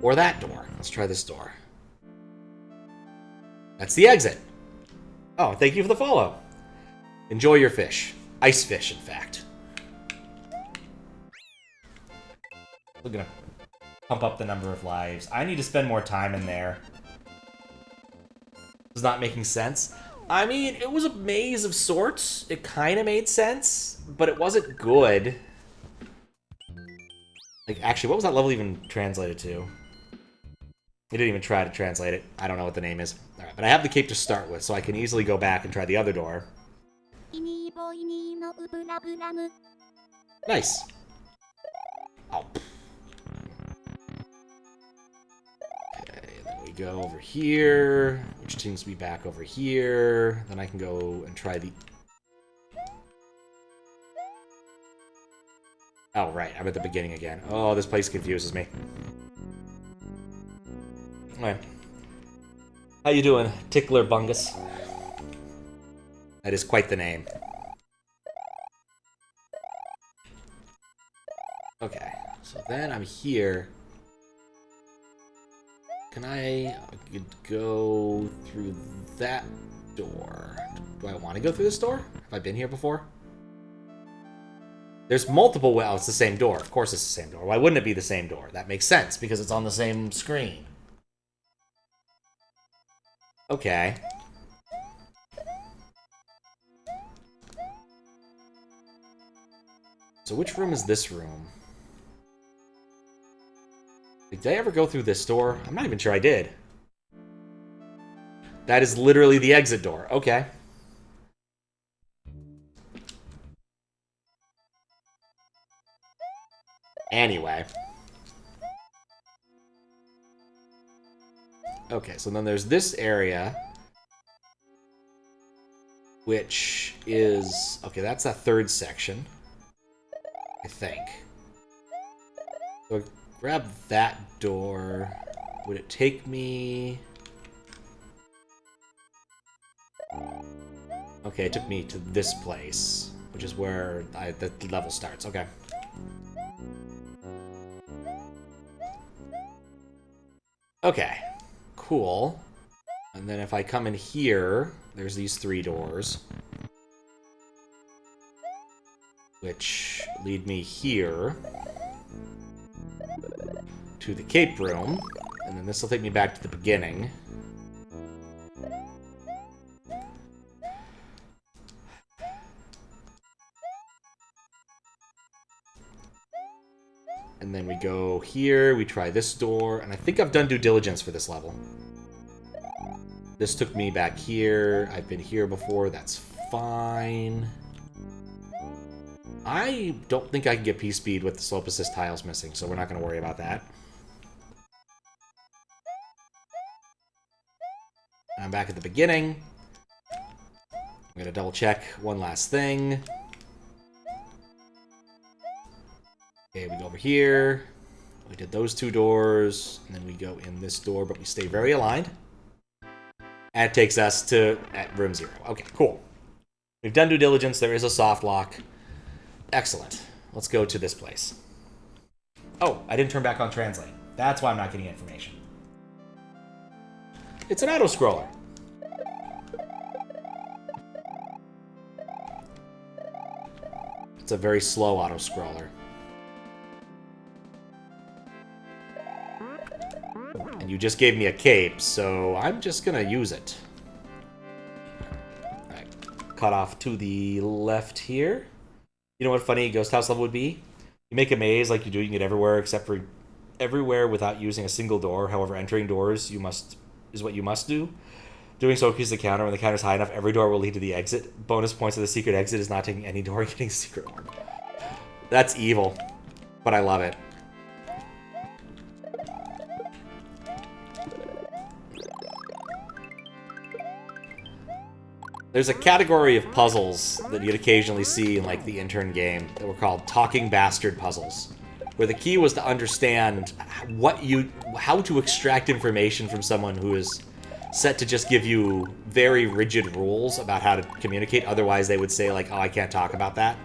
Or that door. Let's try this door. That's the exit. Oh, thank you for the follow. Enjoy your fish. Ice fish, in fact. We're gonna pump up the number of lives. I need to spend more time in there. It's not making sense. I mean, it was a maze of sorts. It kind of made sense, but it wasn't good. Like, actually, what was that level even translated to? He didn't even try to translate it. I don't know what the name is. Alright, but I have the cape to start with, so I can easily go back and try the other door. Nice. Oh. Okay, then we go over here, which seems to be back over here. Then I can go and try the... Oh, right, I'm at the beginning again. Oh, this place confuses me. Alright. How you doing, Tickler Bungus? That is quite the name. Okay, so then I'm here. Can I could go through that door? Do I want to go through this door? Have I been here before? There's multiple... Well, it's the same door. Of course it's the same door. Why wouldn't it be the same door? That makes sense, because it's on the same screen. Okay. So which room is this room? Did I ever go through this door? I'm not even sure I did. That is literally the exit door. Okay. Anyway. Okay, so then there's this area. Which is... Okay, that's that third section. I think. So grab that door. Would it take me... Okay, it took me to this place, which is where the level starts. Okay. Okay. Cool. And then if I come in here, there's these 3 doors. Which lead me here to the cape room. And then this will take me back to the beginning. And then we go here, we try this door, and I think I've done due diligence for this level. This took me back here. I've been here before, that's fine. I don't think I can get P-Speed with the slope assist tiles missing, so we're not going to worry about that. I'm back at the beginning. I'm going to double check one last thing. Okay, we go over here. We did those 2 doors, and then we go in this door, but we stay very aligned. And it takes us to at room 0. Okay, cool. We've done due diligence. There is a soft lock. Excellent. Let's go to this place. Oh, I didn't turn back on translate. That's why I'm not getting information. It's an auto-scroller. It's a very slow auto-scroller. And you just gave me a cape, so I'm just gonna use it. Alright. Cut off to the left here. You know what funny ghost house level would be? You make a maze like you're doing it everywhere, except for everywhere without using a single door. However, entering doors is what you must do. Doing so increases the counter. When the counter is high enough, every door will lead to the exit. Bonus points of the secret exit is not taking any door and getting secret orb. That's evil, but I love it. There's a category of puzzles that you'd occasionally see in like the intern game that were called talking bastard puzzles, where the key was to understand how to extract information from someone who is set to just give you very rigid rules about how to communicate. Otherwise, they would say, like, oh, I can't talk about that.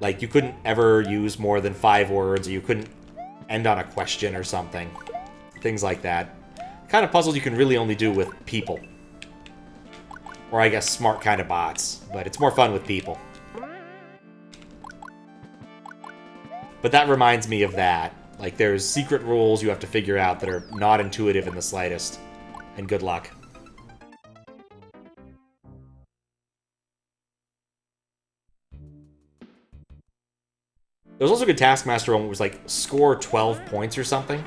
Like, you couldn't ever use more than 5 words, or you couldn't end on a question or something. Things like that. Kind of puzzles you can really only do with people. Or, I guess, smart kind of bots. But it's more fun with people. But that reminds me of that. Like, there's secret rules you have to figure out that are not intuitive in the slightest. And good luck. There was also a good Taskmaster one where it was like, score 12 points or something.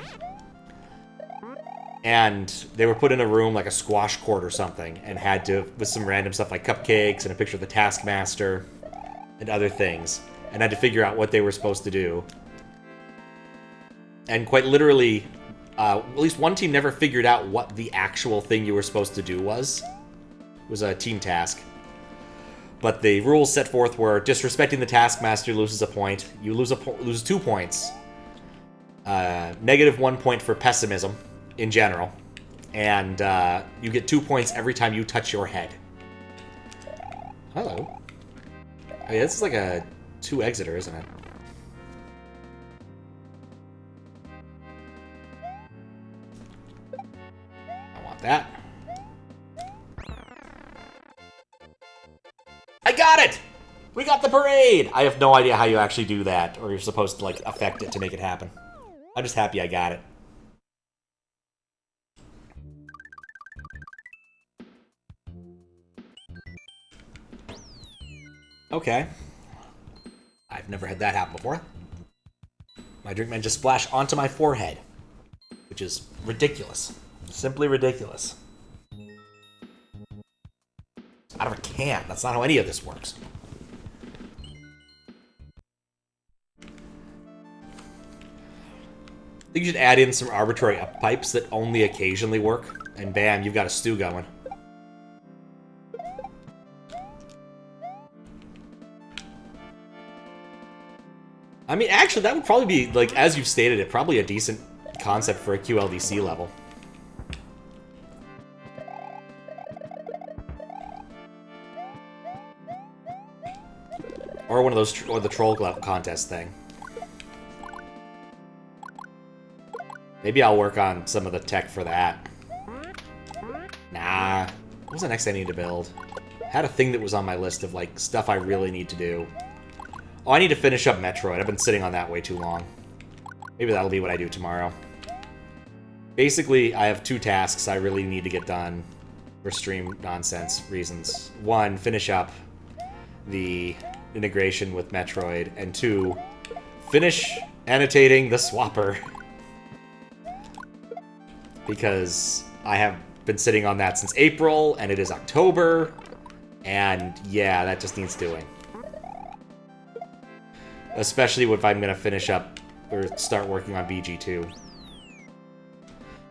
And they were put in a room like a squash court or something, and had to, with some random stuff like cupcakes and a picture of the Taskmaster and other things, and had to figure out what they were supposed to do. And quite literally, at least one team never figured out what the actual thing you were supposed to do was. It was a team task. But the rules set forth were disrespecting the Taskmaster loses a point. You lose 2 points. -1 point for pessimism in general. And you get 2 points every time you touch your head. Hello. I mean, this is like a 2-exiter, isn't it? That. I got it! We got the parade! I have no idea how you actually do that, or you're supposed to, like, affect it to make it happen. I'm just happy I got it. Okay. I've never had that happen before. My drink man just splashed onto my forehead, which is ridiculous. Simply ridiculous. Out of a can. That's not how any of this works. I think you should add in some arbitrary up pipes that only occasionally work, and bam, you've got a stew going. I mean, actually, that would probably be, like, as you've stated it, probably a decent concept for a QLDC level. Or one of those, or the troll contest thing. Maybe I'll work on some of the tech for that. Nah. What was the next I need to build? I had a thing that was on my list of, like, stuff I really need to do. Oh, I need to finish up Metroid. I've been sitting on that way too long. Maybe that'll be what I do tomorrow. Basically, I have 2 tasks I really need to get done for stream nonsense reasons. 1, finish up the integration with Metroid, and 2, finish annotating the swapper. Because I have been sitting on that since April, and it is October, and yeah, that just needs doing. Especially if I'm going to finish up, or start working on BG2.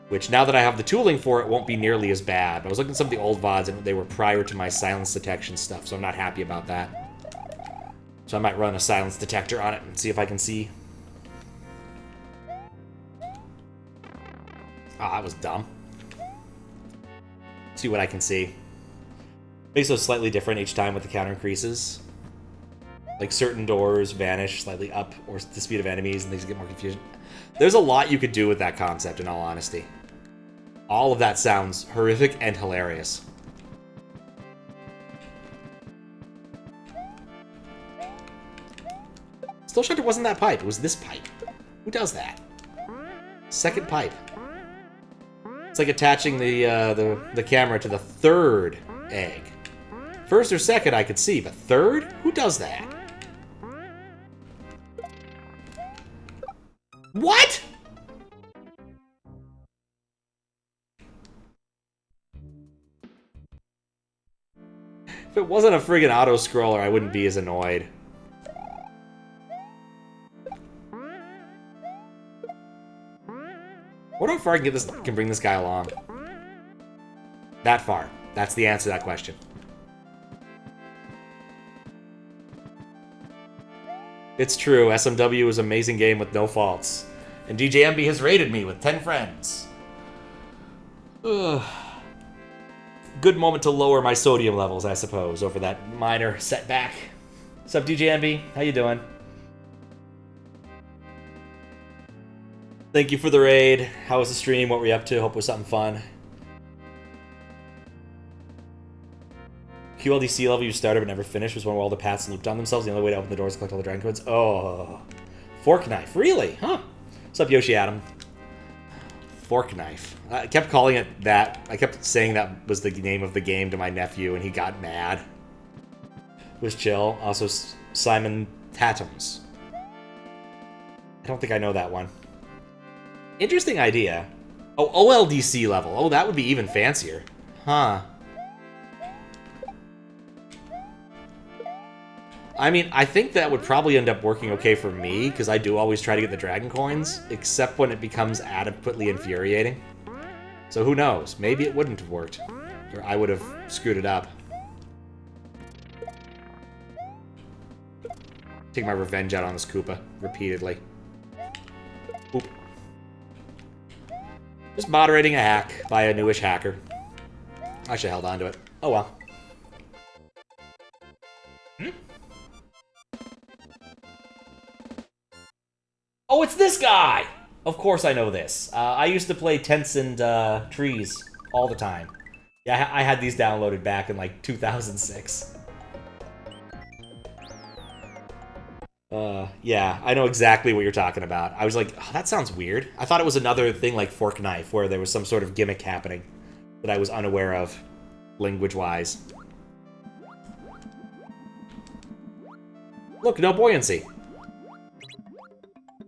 Which, now that I have the tooling for it, won't be nearly as bad. I was looking at some of the old VODs, and they were prior to my silence detection stuff, so I'm not happy about that. So I might run a silence detector on it and see if I can see. Ah, that was dumb. See what I can see. Makes those slightly different each time with the counter increases. Like certain doors vanish slightly up or the speed of enemies and things get more confusing. There's a lot you could do with that concept, in all honesty. All of that sounds horrific and hilarious. Still shocked it wasn't that pipe. It was this pipe. Who does that? Second pipe. It's like attaching the camera to the third egg. First or second I could see, but third? Who does that? What? If it wasn't a friggin' auto-scroller, I wouldn't be as annoyed. What how far I can bring this guy along? That far. That's the answer to that question. It's true, SMW is an amazing game with no faults. And DJ MB has rated me with 10 friends. Ugh. Good moment to lower my sodium levels, I suppose, over that minor setback. What's up, DJ MB? How you doing? Thank you for the raid. How was the stream? What were you up to? Hope it was something fun. QLDC level you started but never finished was one where all the paths looped on themselves. The only way to open the doors is to collect all the dragon coins. Oh. Fork knife. Really? Huh. What's up, Yoshi Adam? Fork knife. I kept calling it that. I kept saying that was the name of the game to my nephew, and he got mad. It was chill. Also, Simon Tatums. I don't think I know that one. Interesting idea. Oh, OLDC level. Oh, that would be even fancier. Huh. I mean, I think that would probably end up working okay for me, because I do always try to get the dragon coins, except when it becomes adequately infuriating. So who knows? Maybe it wouldn't have worked. Or I would have screwed it up. Take my revenge out on this Koopa, repeatedly. Oop. Just moderating a hack by a newish hacker. I should have held on to it. Oh well. Oh, it's this guy! Of course I know this. I used to play Tents and Trees all the time. Yeah, I had these downloaded back in, like, 2006. Yeah, I know exactly what you're talking about. I was like, oh, that sounds weird. I thought it was another thing like Fork Knife, where there was some sort of gimmick happening that I was unaware of, language-wise. Look, no buoyancy.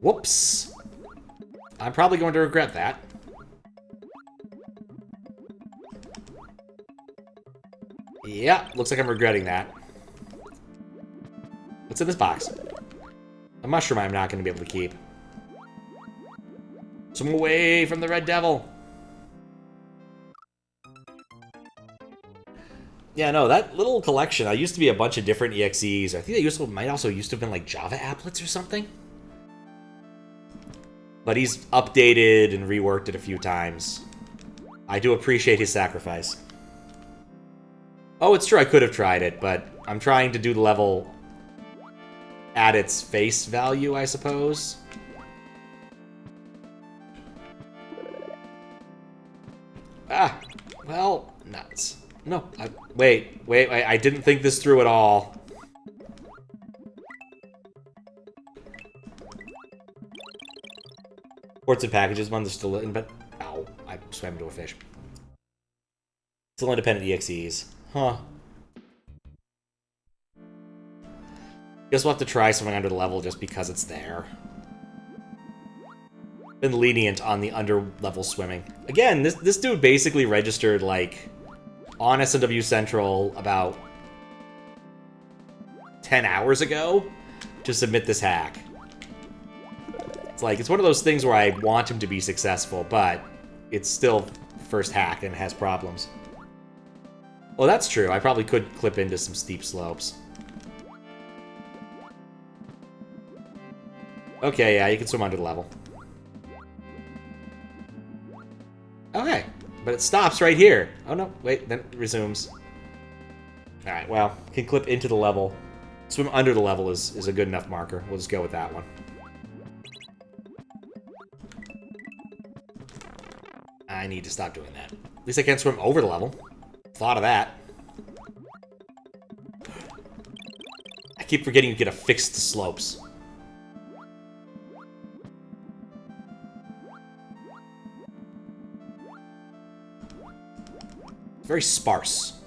Whoops. I'm probably going to regret that. Yeah, looks like I'm regretting that. What's in this box? A mushroom I'm not going to be able to keep. Swim away from the red devil. Yeah, no, that little collection, I used to be a bunch of different EXEs. I think they might also used to have been like Java applets or something. But he's updated and reworked it a few times. I do appreciate his sacrifice. Oh, it's true, I could have tried it, but I'm trying to do the level at its face value, I suppose. Ah, well, nuts. No, wait, I didn't think this through at all. Ports and packages, one that's still in, but ow, I swam into a fish. Still independent EXEs. Huh. Guess we'll have to try something under the level just because it's there. Been lenient on the under-level swimming. Again, this dude basically registered, like, on SMW Central about 10 hours ago to submit this hack. It's like, it's one of those things where I want him to be successful, but it's still first hack and has problems. Well, that's true. I probably could clip into some steep slopes. Okay, yeah, you can swim under the level. But it stops right here. Oh no, wait, then it resumes. Alright, well, can clip into the level. Swim under the level is a good enough marker. We'll just go with that one. I need to stop doing that. At least I can't swim over the level. Thought of that. I keep forgetting you get affixed to slopes. Very sparse.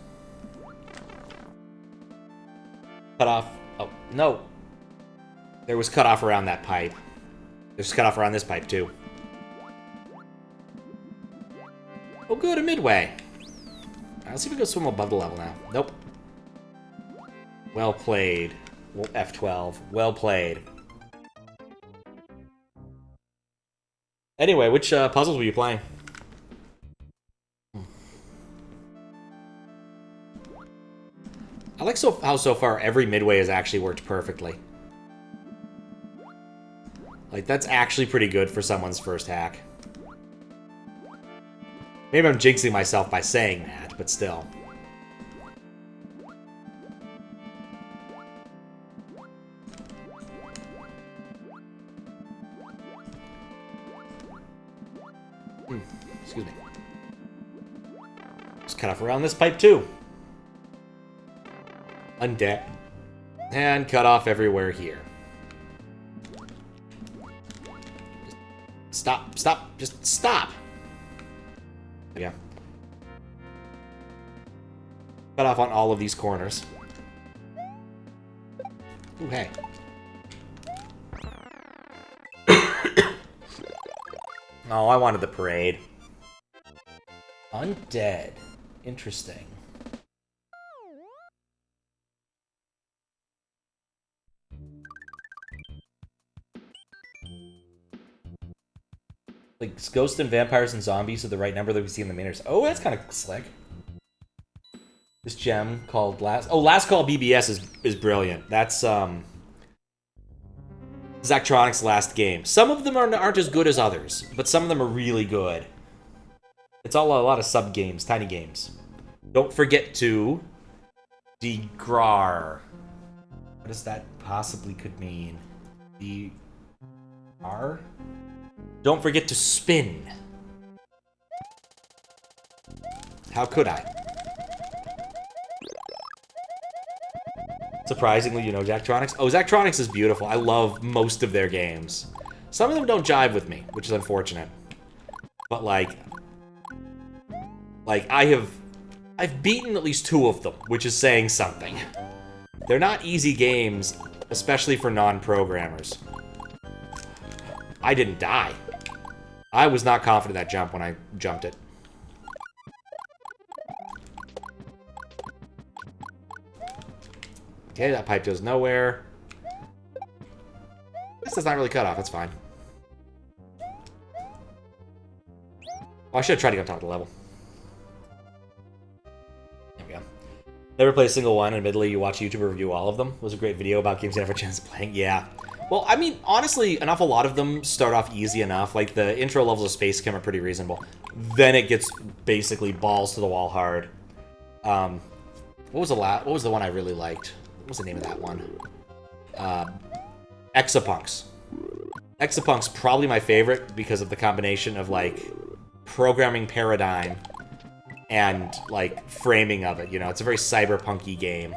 Cut off. Oh, no. There was cut off around that pipe. There's cut off around this pipe, too. Oh, good, a midway. Alright, let's see if we can swim above the level now. Nope. Well played. F12. Well played. Anyway, which puzzles were you playing? I like how so far every midway has actually worked perfectly. Like, that's actually pretty good for someone's first hack. Maybe I'm jinxing myself by saying that, but still. Excuse me. Just cut off around this pipe, too. Undead. And cut off everywhere here. Stop, stop, just stop! Yeah. Cut off on all of these corners. Ooh, hey. Oh, I wanted the parade. Undead. Interesting. Like, ghosts and vampires and zombies are the right number that we see in the minors. Oh, that's kind of slick. This gem called Last... Oh, Last Call BBS is brilliant. That's, Zachtronics' last game. Some of them aren't as good as others, but some of them are really good. It's all a lot of sub-games, tiny games. Don't forget to... Degrar. What does that possibly could mean? R? Don't forget to spin. How could I? Surprisingly, you know Zachtronics? Oh, Zachtronics is beautiful. I love most of their games. Some of them don't jive with me, which is unfortunate. But I've beaten at least 2 of them, which is saying something. They're not easy games, especially for non-programmers. I didn't die. I was not confident in that jump when I jumped it. Okay, that pipe goes nowhere. This does not really cut off, that's fine. Oh, I should have tried to get on top of the level. There we go. Never played a single one, admittedly you watch a YouTuber review all of them. It was a great video about games you never had a chance of playing. Yeah. Well, I mean, honestly, an awful lot of them start off easy enough. Like, the intro levels of Space Chem are pretty reasonable. Then it gets basically balls to the wall hard. What was the one I really liked? What was the name of that one? Exapunks. Exapunks probably my favorite because of the combination of, like, programming paradigm and, like, framing of it. You know, it's a very cyberpunky game.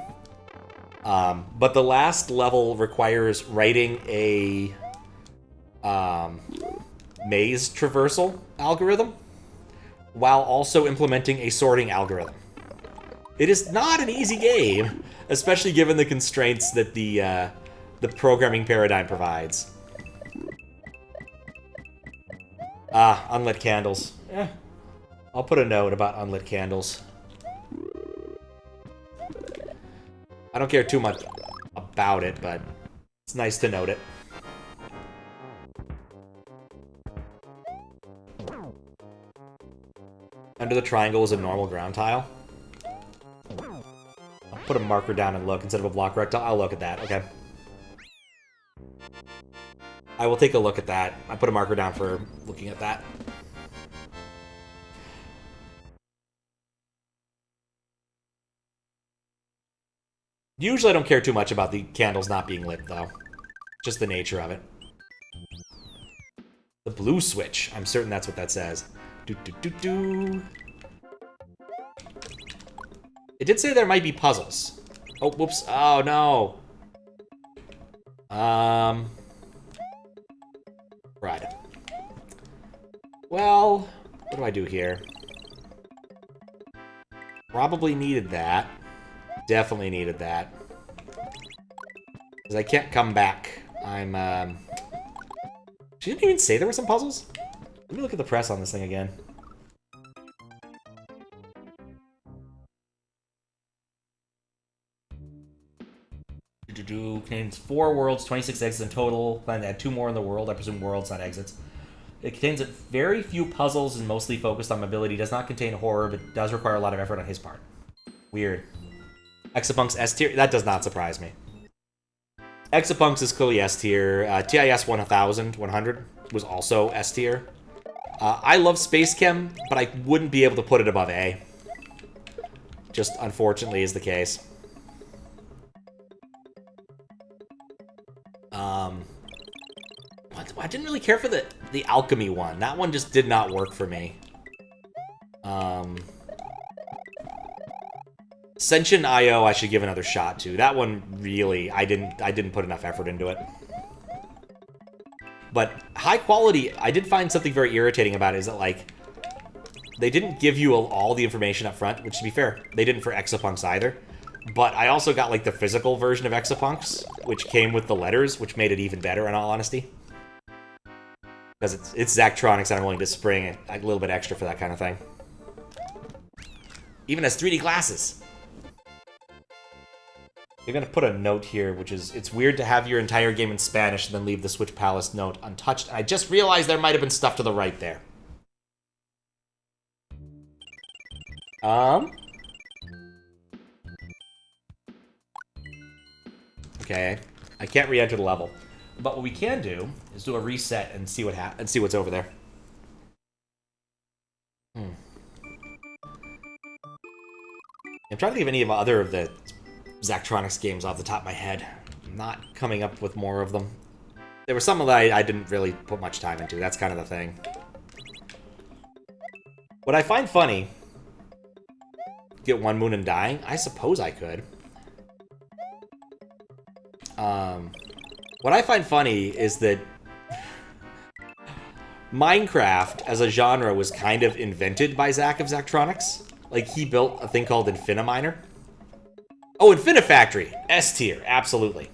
But the last level requires writing a maze traversal algorithm while also implementing a sorting algorithm. It is not an easy game, especially given the constraints that the programming paradigm provides. Ah, unlit candles. I'll put a note about unlit candles. I don't care too much about it, but it's nice to note it. Under the triangle is a normal ground tile. I'll put a marker down and look instead of a block rectangle. I'll look at that, okay. I will take a look at that. I put a marker down for looking at that. Usually I don't care too much about the candles not being lit, though. Just the nature of it. The blue switch. I'm certain that's what that says. Do. It did say there might be puzzles. Oh, whoops. Oh, no. Right. Well, what do I do here? Probably needed that. Definitely needed that. Because I can't come back. I'm, She didn't even say there were some puzzles? Let me look at the press on this thing again. Contains 4 worlds, 26 exits in total. Plan to add 2 more in the world. I presume worlds, not exits. It contains very few puzzles and mostly focused on mobility. Does not contain horror, but does require a lot of effort on his part. Weird. Exapunk's S tier? That does not surprise me. Exapunk's is clearly S tier. TIS 100 was also S tier. I love Space Chem, but I wouldn't be able to put it above A. Just unfortunately is the case. I didn't really care for the alchemy one. That one just did not work for me. Senshin IO I should give another shot to. That one really I didn't put enough effort into it. But high quality, I did find something very irritating about it is that like they didn't give you all the information up front, which to be fair, they didn't for Exapunks either. But I also got like the physical version of Exapunks, which came with the letters, which made it even better in all honesty. Because it's Zachtronics and I'm willing to spring a little bit extra for that kind of thing. Even has 3D glasses. You're going to put a note here, which is, it's weird to have your entire game in Spanish and then leave the Switch Palace note untouched. And I just realized there might have been stuff to the right there. Okay, I can't re-enter the level. But what we can do is do a reset and see what's over there. I'm trying to think of any other of the Zachtronics games off the top of my head. I'm not coming up with more of them. There were some that I didn't really put much time into. That's kind of the thing. What I find funny... Get One Moon and Dying? I suppose I could. What I find funny is that Minecraft as a genre was kind of invented by Zach of Zachtronics. Like, he built a thing called Infiniminer. Oh, Infinifactory! S tier, absolutely.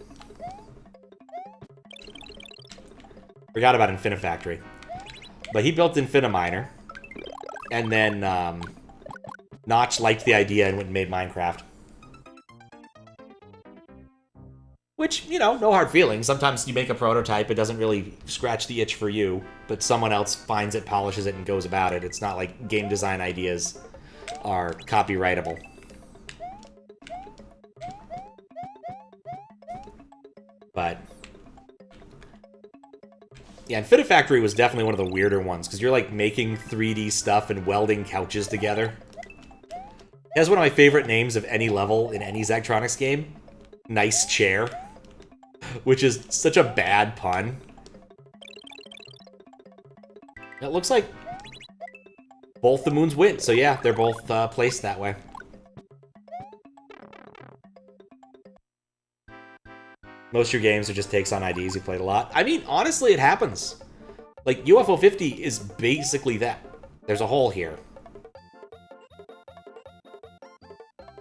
Forgot about Infinifactory. But he built Infiniminer. And then, Notch liked the idea and went and made Minecraft. Which, you know, no hard feelings. Sometimes you make a prototype, it doesn't really scratch the itch for you, but someone else finds it, polishes it, and goes about it. It's not like game design ideas are copyrightable. But yeah, Infinifactory was definitely one of the weirder ones, because you're like making 3D stuff and welding couches together. It has one of my favorite names of any level in any Zachtronics game. Nice Chair. Which is such a bad pun. It looks like both the moons win, so yeah, they're both placed that way. Most of your games are just takes on IDs you played a lot. I mean, honestly, it happens. Like, UFO 50 is basically that. There's a hole here.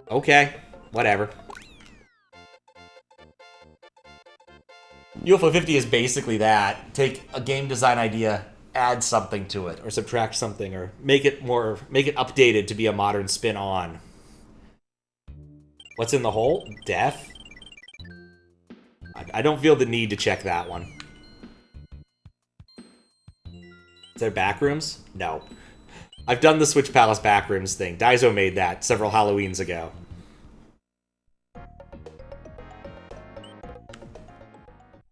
Okay, whatever. UFO 50 is basically that. Take a game design idea, add something to it, or subtract something, or make it updated to be a modern spin on. What's in the hole? Death? I don't feel the need to check that one. Is there backrooms? No. I've done the Switch Palace backrooms thing. Daizo made that several Halloweens ago.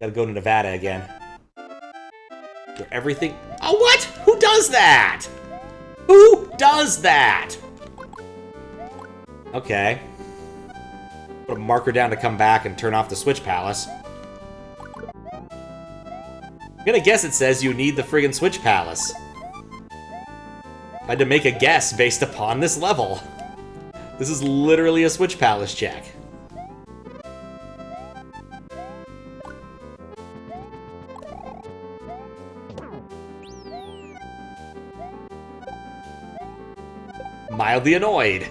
Gotta go to Nevada again. Where everything... Oh, what? Who does that? Who does that? Okay. Put a marker down to come back and turn off the Switch Palace. I'm gonna guess it says you need the friggin' Switch Palace. I had to make a guess based upon this level. This is literally a Switch Palace check. Mildly annoyed.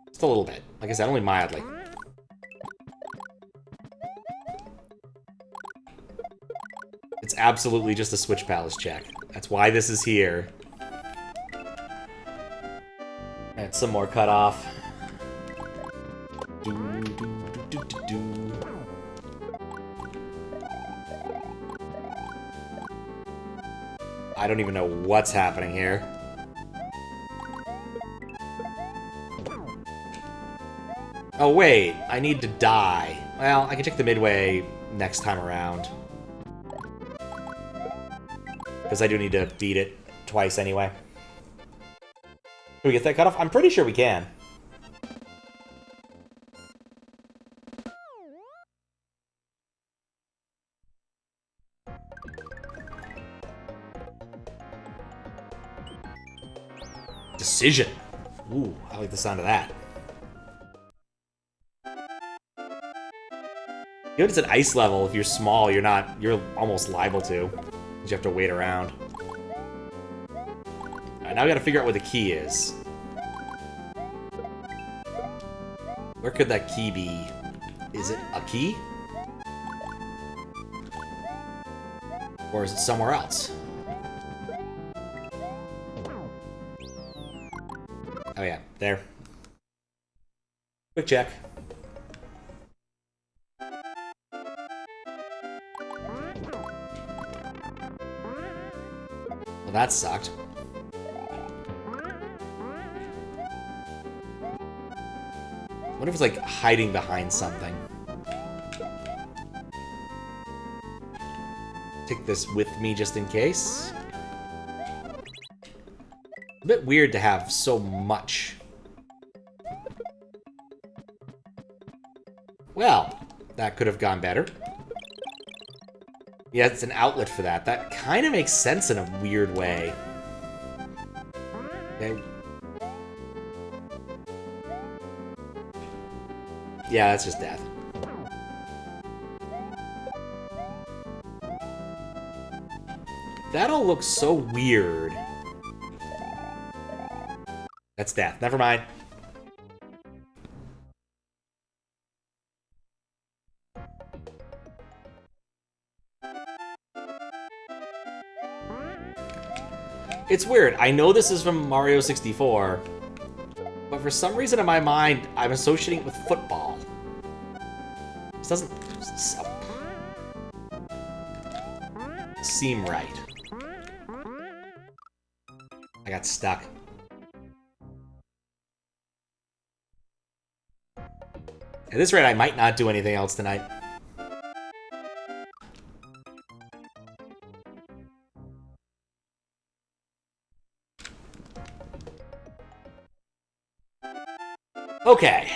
Just a little bit. Like I said, only mildly. It's absolutely just a Switch Palace check. That's why this is here. And some more cutoff. I don't even know what's happening here. Oh wait, I need to die. Well, I can check the midway next time around. Because I do need to beat it twice anyway. Can we get that cutoff? I'm pretty sure we can. Decision. Ooh, I like the sound of that. Even if it's an ice level, if you're small, you're almost liable to. Because you have to wait around. Alright, now we gotta figure out where the key is. Where could that key be? Is it a key? Or is it somewhere else? Oh yeah, there. Quick check. Well, that sucked. What if it's like hiding behind something? Take this with me just in case. A bit weird to have so much. Well, that could have gone better. Yeah, it's an outlet for that. That kind of makes sense in a weird way. Okay. Yeah, that's just death. That all looks so weird. That's death. Never mind. It's weird. I know this is from Mario 64, but for some reason in my mind, I'm associating it with football. This doesn't seem right. I got stuck. At this rate, I might not do anything else tonight. Okay.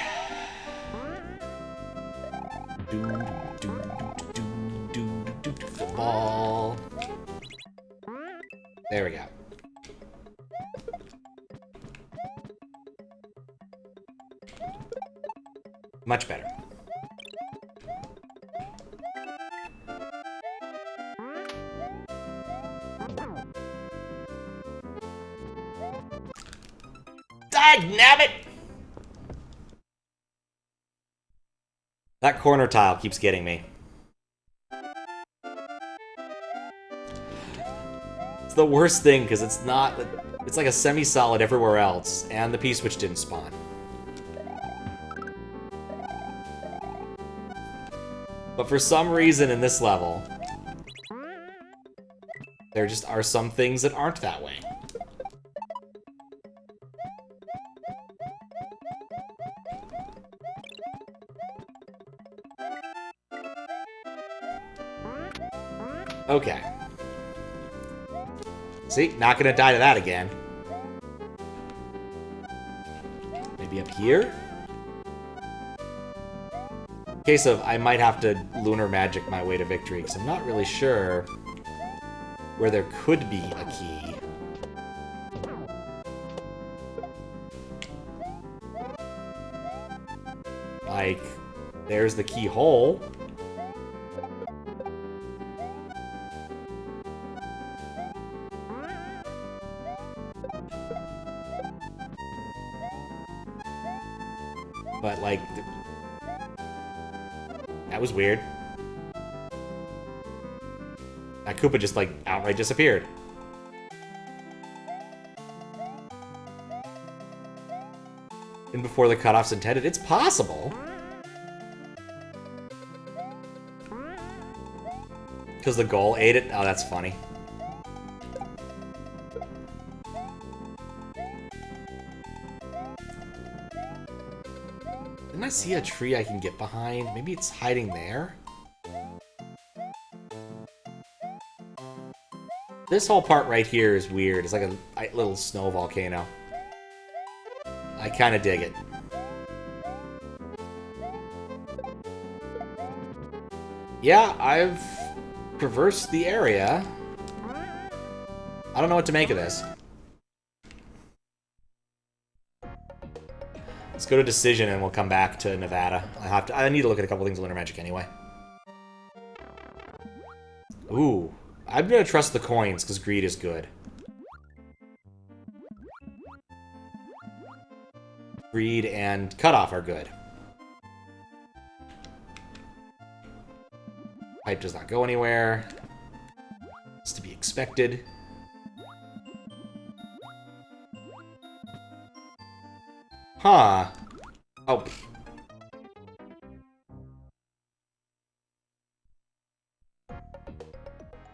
Football. There we go. Much better. Dagnabbit! That corner tile keeps getting me. It's the worst thing because it's not. It's like a semi-solid everywhere else, and the P-switch didn't spawn. But for some reason in this level, there just are some things that aren't that way. Okay. See, not gonna die to that again. here? In case of, I might have to lunar magic my way to victory, because I'm not really sure where there could be a key. Like, there's the keyhole. But, like, that was weird. That Koopa just, like, outright disappeared. And before the cutoff's intended, it's possible. Because the goal ate it? Oh, that's funny. Didn't I see a tree I can get behind? Maybe it's hiding there? This whole part right here is weird. It's like a little snow volcano. I kind of dig it. Yeah, I've traversed the area. I don't know what to make of this. Let's go to decision and we'll come back to Nevada. I need to look at a couple things in Lunar Magic anyway. Ooh. I'm gonna trust the coins because greed is good. Greed and cutoff are good. Pipe does not go anywhere. It's to be expected. Huh. Oh.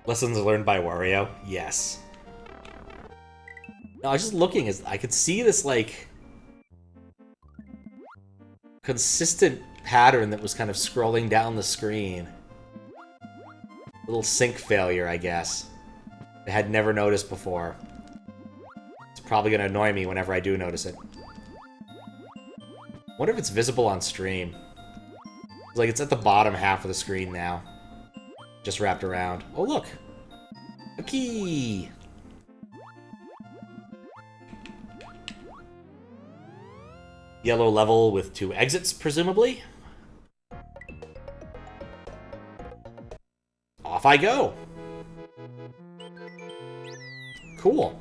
Lessons learned by Wario? Yes. No, I was just looking, as I could see this, like, consistent pattern that was kind of scrolling down the screen. Little sync failure, I guess. I had never noticed before. It's probably going to annoy me whenever I do notice it. Wonder if it's visible on stream. It's like it's at the bottom half of the screen now. Just wrapped around. Oh, look! A key! Yellow level with 2 exits, presumably. Off I go! Cool.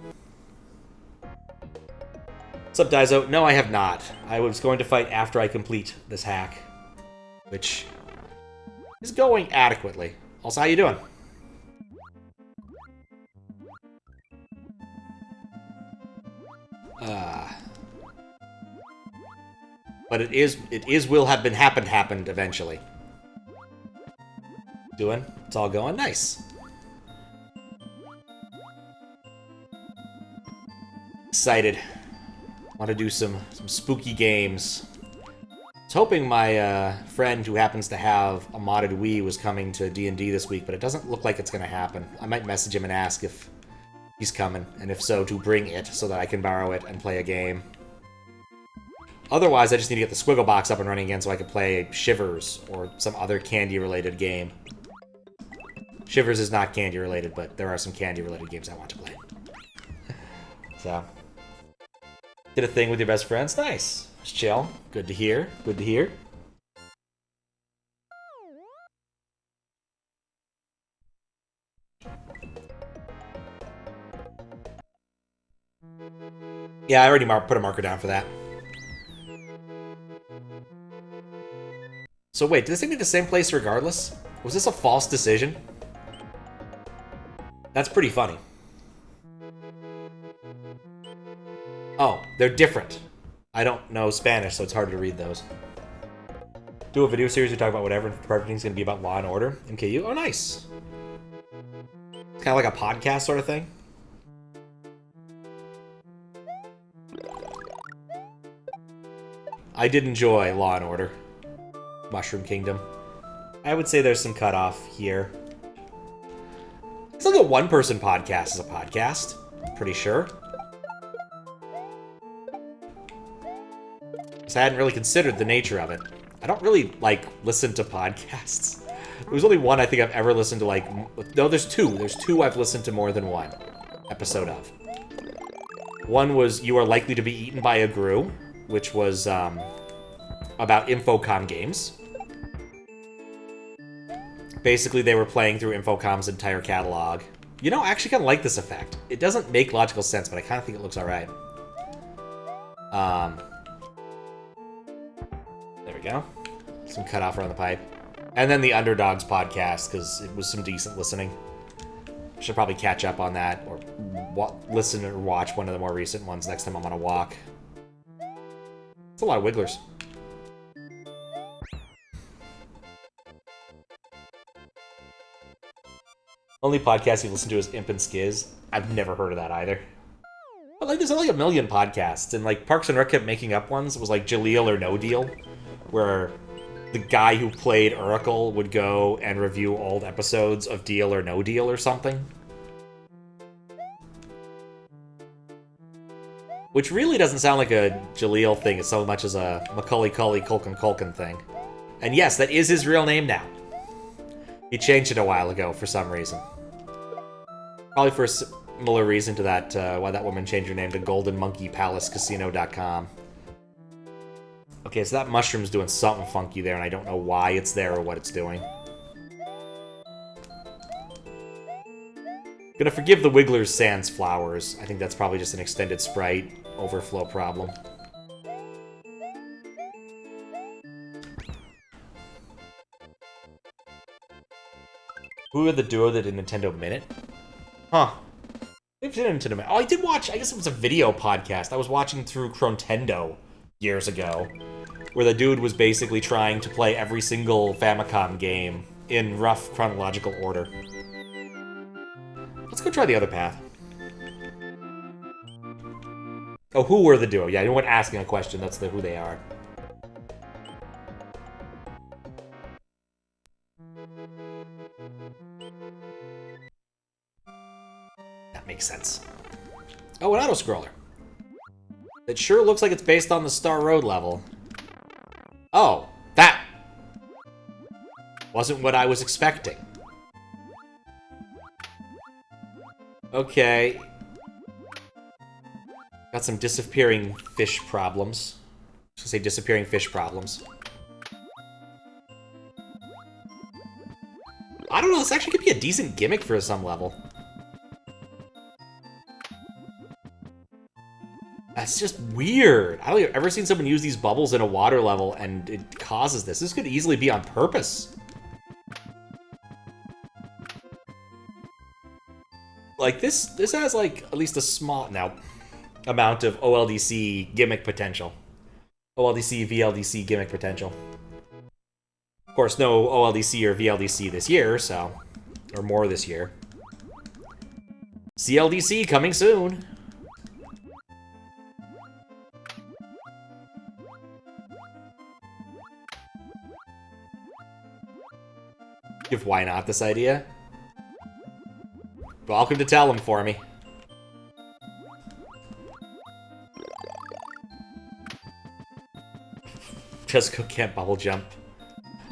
What's up, Daizo? No, I have not. I was going to fight after I complete this hack. Which is going adequately. Also, how you doing? But it will have been happened eventually. Doing? It's all going nice. Excited. Want to do some spooky games. I was hoping my friend who happens to have a modded Wii was coming to D&D this week, but it doesn't look like it's going to happen. I might message him and ask if he's coming, and if so, to bring it so that I can borrow it and play a game. Otherwise, I just need to get the Squiggle box up and running again so I can play Shivers or some other candy-related game. Shivers is not candy-related, but there are some candy-related games I want to play. So, did a thing with your best friends. Nice. It's chill. Good to hear. Good to hear. Yeah, I already put a marker down for that. So wait, did this thing be the same place regardless? Was this a false decision? That's pretty funny. Oh, they're different. I don't know Spanish, so it's hard to read those. Do a video series we talk about whatever, and everything's going to be about Law and Order. MKU? Oh, nice. It's kind of like a podcast sort of thing. I did enjoy Law and Order. Mushroom Kingdom. I would say there's some cutoff here. It's like a one-person podcast is a podcast. Pretty sure. So I hadn't really considered the nature of it. I don't really, like, listen to podcasts. There's only one I think I've ever listened to, like... No, there's two. There's two I've listened to more than one episode of. One was You Are Likely to Be Eaten by a Gru, which was, about Infocom games. Basically, they were playing through Infocom's entire catalog. You know, I actually kind of like this effect. It doesn't make logical sense, but I kind of think it looks alright. There we go. Some cutoff around the pipe. And then the Underdogs podcast, because it was some decent listening. Should probably catch up on that, or listen or watch one of the more recent ones next time I'm on a walk. It's a lot of wigglers. Only podcast you listen to is Imp and Skiz. I've never heard of that either. But like, there's only a million podcasts, and like Parks and Rec kept making up ones. It was like Jaleel or No Deal, where the guy who played Urkel would go and review old episodes of Deal or No Deal or something. Which really doesn't sound like a Jaleel thing as so much as a Macaulay Culkin thing. And yes, that is his real name now. He changed it a while ago for some reason. Probably for a similar reason to that, why that woman changed her name to GoldenMonkeyPalaceCasino.com. Okay, so that mushroom's doing something funky there, and I don't know why it's there or what it's doing. Gonna forgive the Wiggler's Sans flowers. I think that's probably just an extended sprite overflow problem. Who are the duo that did Nintendo Minute? Huh. They've done Nintendo Minute. Oh, I did watch, I guess it was a video podcast. I was watching through Crontendo years ago, where the dude was basically trying to play every single Famicom game in rough chronological order. Let's go try the other path. Oh, who were the duo? Yeah, you weren't asking a question, that's who they are. That makes sense. Oh, an auto-scroller. It sure looks like it's based on the Star Road level. Oh, that wasn't what I was expecting. Okay. Got some disappearing fish problems. I was gonna say disappearing fish problems. I don't know, this actually could be a decent gimmick for some level. That's just weird. I don't think I've ever seen someone use these bubbles in a water level and it causes this. This could easily be on purpose. Like, this has, like, at least a small amount of OLDC gimmick potential. OLDC, VLDC gimmick potential. Of course, no OLDC or VLDC this year, so... Or more this year. CLDC coming soon. If why not this idea? Welcome to tell him for me. Jessica can't bubble jump.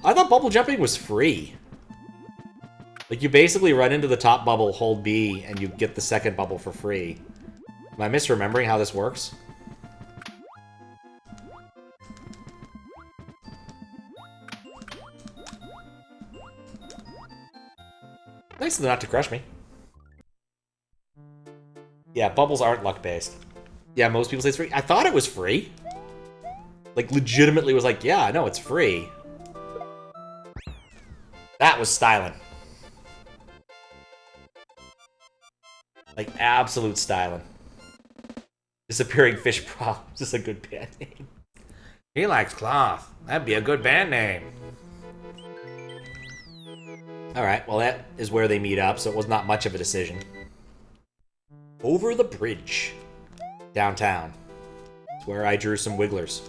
I thought bubble jumping was free. Like, you basically run into the top bubble, hold B, and you get the second bubble for free. Am I misremembering how this works? Nice of them not to crush me. Yeah, bubbles aren't luck-based. Yeah, most people say it's free. I thought it was free. Like, legitimately was like, yeah, no, it's free. That was styling. Like, absolute styling. Disappearing Fish Problems is a good band name. He likes cloth. That'd be a good band name. Alright, well that is where they meet up, so it was not much of a decision. Over the bridge. Downtown. It's where I drew some wigglers.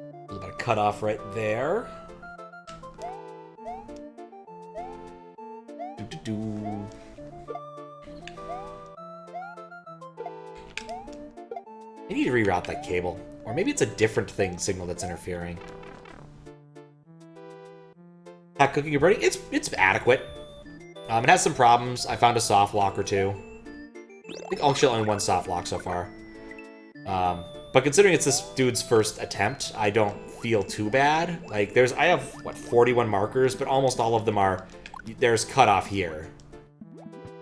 A little bit of cutoff right there. Doo-doo-doo. I need to reroute that cable. Or maybe it's a different signal that's interfering. Hack cooking and birding? It's adequate. It has some problems. I found a soft lock or two. I think actually only one soft lock so far. But considering it's this dude's first attempt, I don't feel too bad. Like, I have, what, 41 markers, but almost all of them are, there's cutoff here.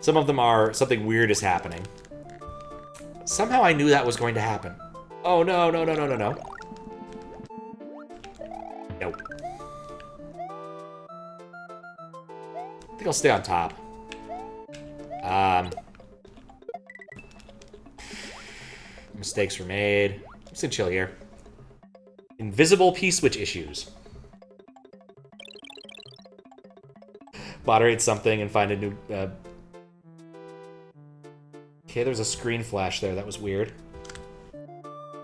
Some of them are, something weird is happening. Somehow I knew that was going to happen. Oh, no, no, no, no, no, no. Nope. I think I'll stay on top. Mistakes were made. I'm just gonna chill here. Invisible P-switch issues. Moderate something and find a new... Okay, there's a screen flash there. That was weird.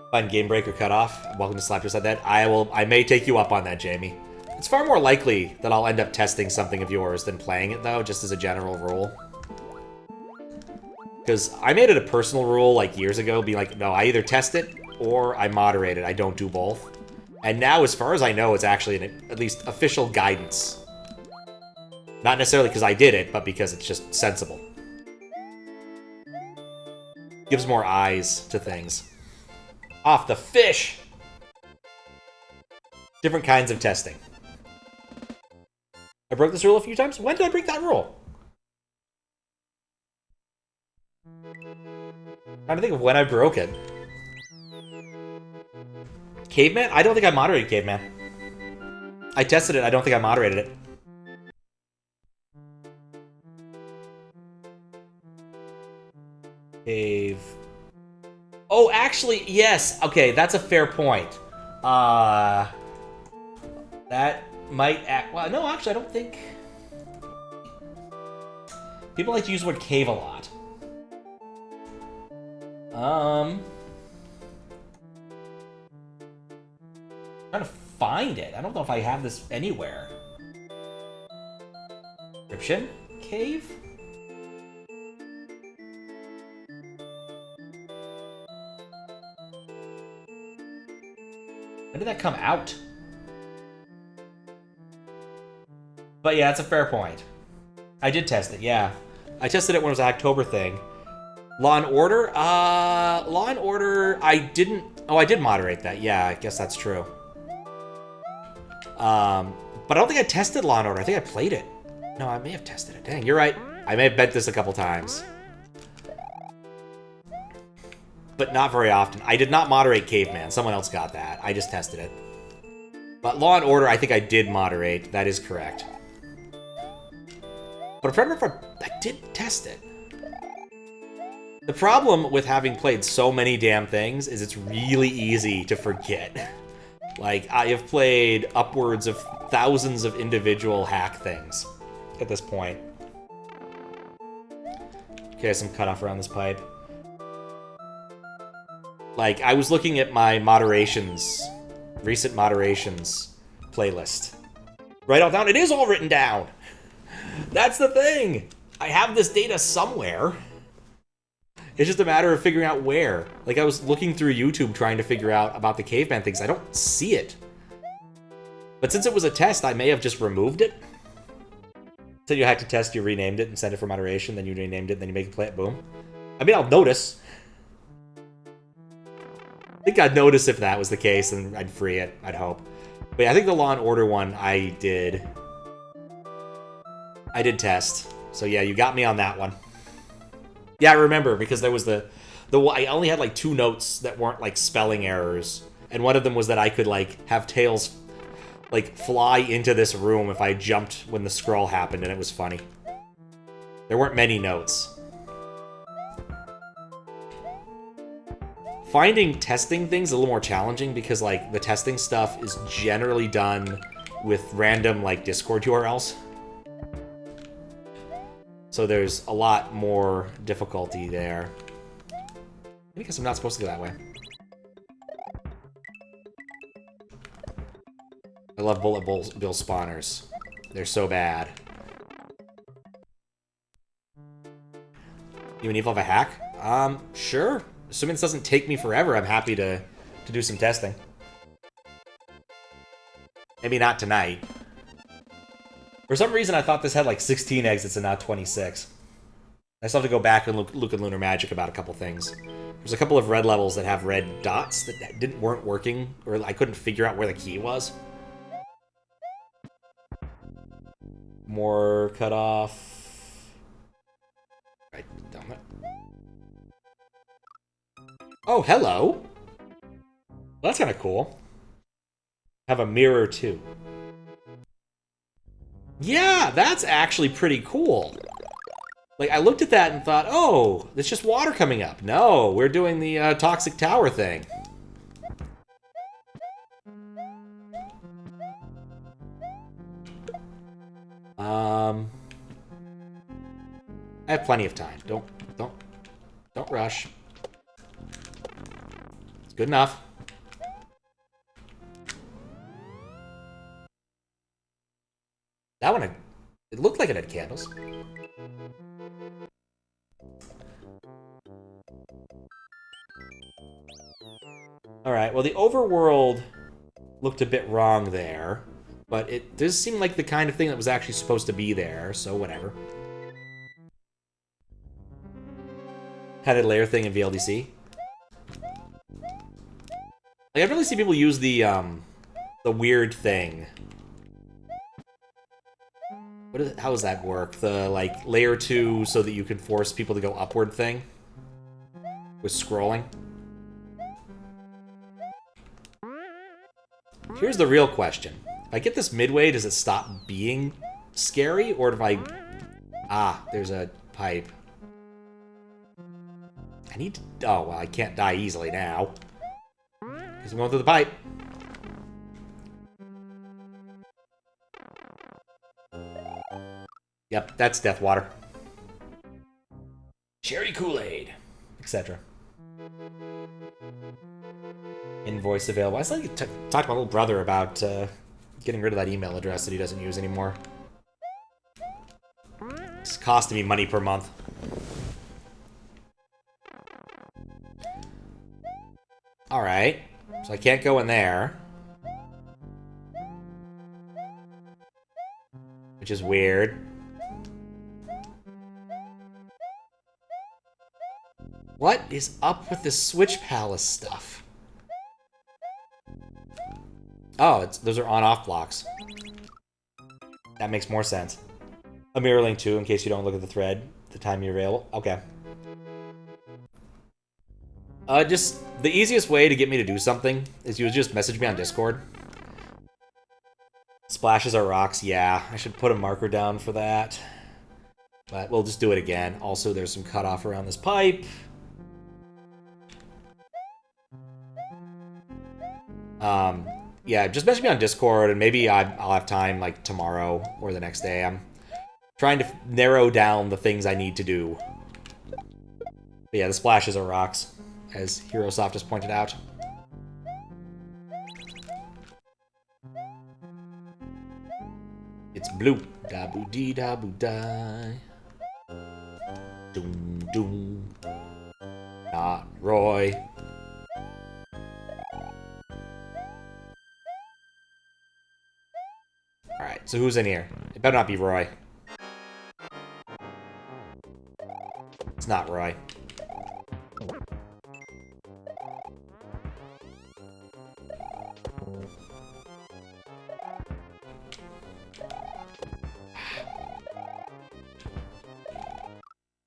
Find game break or cutoff. Welcome to Slap Just Like That. I may take you up on that, Jamie. It's far more likely that I'll end up testing something of yours than playing it, though, just as a general rule. Because I made it a personal rule, like, years ago, being like, no, I either test it or I moderate it. I don't do both. And now, as far as I know, it's actually at least official guidance. Not necessarily because I did it, but because it's just sensible. Gives more eyes to things. Off the fish! Different kinds of testing. I broke this rule a few times? When did I break that rule? I'm trying to think of when I broke it. Caveman? I don't think I moderated Caveman. I tested it, I don't think I moderated it. Cave. Oh, actually, yes. Okay, that's a fair point. That might act... Well, no, actually, I don't think... People like to use the word cave a lot. Trying to find it. I don't know if I have this anywhere. Description? Cave? When did that come out? But yeah, that's a fair point. I did test it, yeah. I tested it when it was an October thing. Law and Order? Law and Order, I didn't... Oh, I did moderate that. Yeah, I guess that's true. But I don't think I tested Law and Order. I think I played it. No, I may have tested it. Dang, you're right. I may have bent this a couple times. But not very often. I did not moderate Caveman. Someone else got that. I just tested it. But Law and Order, I think I did moderate. That is correct. But I'm trying to remember if I did test it. The problem with having played so many damn things is it's really easy to forget. Like, I have played upwards of thousands of individual hack things at this point. Okay, some cutoff around this pipe. Like, I was looking at my moderations, recent moderations playlist. Write all down. It is all written down. That's the thing. I have this data somewhere. It's just a matter of figuring out where. Like, I was looking through YouTube trying to figure out about the caveman things. I don't see it. But since it was a test, I may have just removed it. So you had to test, you renamed it and sent it for moderation, then you renamed it, then you make it play it, boom. I mean, I'll notice. I think I'd notice if that was the case, and I'd free it, I'd hope. But yeah, I think the Law and Order one I did test. So yeah, you got me on that one. Yeah, I remember, because there was I only had like 2 notes that weren't like spelling errors. And one of them was that I could like have Tails like fly into this room if I jumped when the scroll happened, and it was funny. There weren't many notes. Finding testing things is a little more challenging because like the testing stuff is generally done with random like Discord URLs. So there's a lot more difficulty there. I guess I'm not supposed to go that way. I love Bullet Bill spawners. They're so bad. You and Evil have a hack? Sure. Assuming this doesn't take me forever, I'm happy to to do some testing. Maybe not tonight. For some reason, I thought this had like 16 exits and not 26. I still have to go back and look at Lunar Magic about a couple things. There's a couple of red levels that have red dots that weren't working, or I couldn't figure out where the key was. More cutoff. Right, damn it. Oh, hello. Well, that's kind of cool. Have a mirror too. Yeah, that's actually pretty cool. Like, I looked at that and thought, oh, it's just water coming up. No, we're doing the toxic tower thing. I have plenty of time. Don't rush. It's good enough. That one, it looked like it had candles. Alright, well the overworld looked a bit wrong there, but it does seem like the kind of thing that was actually supposed to be there, so whatever. Had a layer thing in VLDC. Like, I've really seen people use the weird thing. How does that work? The, like, layer 2 so that you can force people to go upward thing? With scrolling? Here's the real question. If I get this midway, does it stop being scary? Or if I... Ah, there's a pipe. I need to... Oh, well, I can't die easily now. Because I'm going through the pipe. Yep, that's death water. Cherry Kool-Aid, etc. Invoice available. I still need to talk to my little brother about getting rid of that email address that he doesn't use anymore. It's costing me money per month. Alright, so I can't go in there. Which is weird. What is up with this Switch Palace stuff? Oh, those are on-off blocks. That makes more sense. A mirror link too, in case you don't look at the thread the time you're available. Okay. Just the easiest way to get me to do something is you would just message me on Discord. Splashes are rocks, yeah. I should put a marker down for that. But we'll just do it again. Also, there's some cutoff around this pipe. Yeah, just message me on Discord, and maybe I'll have time, like, tomorrow or the next day. I'm trying to narrow down the things I need to do. But yeah, the splashes are rocks, as HeroSoft just pointed out. It's blue. Da-boo-dee-da-boo-die. Doom-doom. Not Roy. Alright, so who's in here? It better not be Roy. It's not Roy.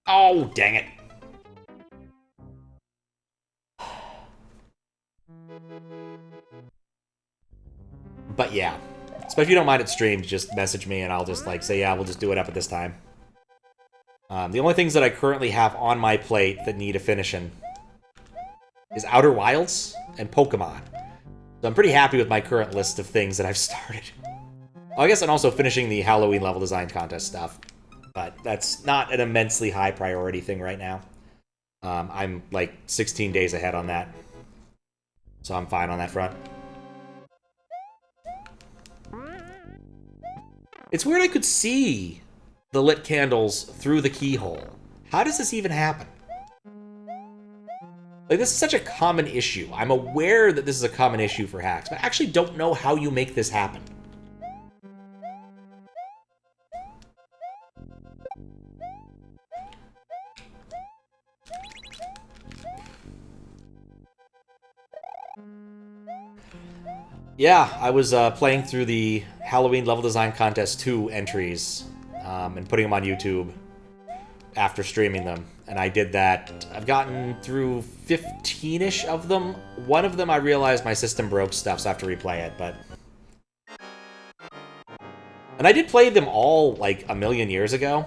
Oh, dang it. But yeah. So if you don't mind it streamed, just message me and I'll just like say, yeah, we'll just do it up at this time. The only things that I currently have on my plate that need a finishing is Outer Wilds and Pokemon. So I'm pretty happy with my current list of things that I've started. Well, I guess I'm also finishing the Halloween level design contest stuff. But that's not an immensely high priority thing right now. I'm like 16 days ahead on that. So I'm fine on that front. It's weird I could see the lit candles through the keyhole. How does this even happen? Like, this is such a common issue. I'm aware that this is a common issue for hacks, but I actually don't know how you make this happen. Yeah, I was playing through the Halloween Level Design Contest 2 entries and putting them on YouTube after streaming them. And I did that. I've gotten through 15-ish of them. One of them I realized my system broke stuff, so I have to replay it, but... And I did play them all, like, a million years ago.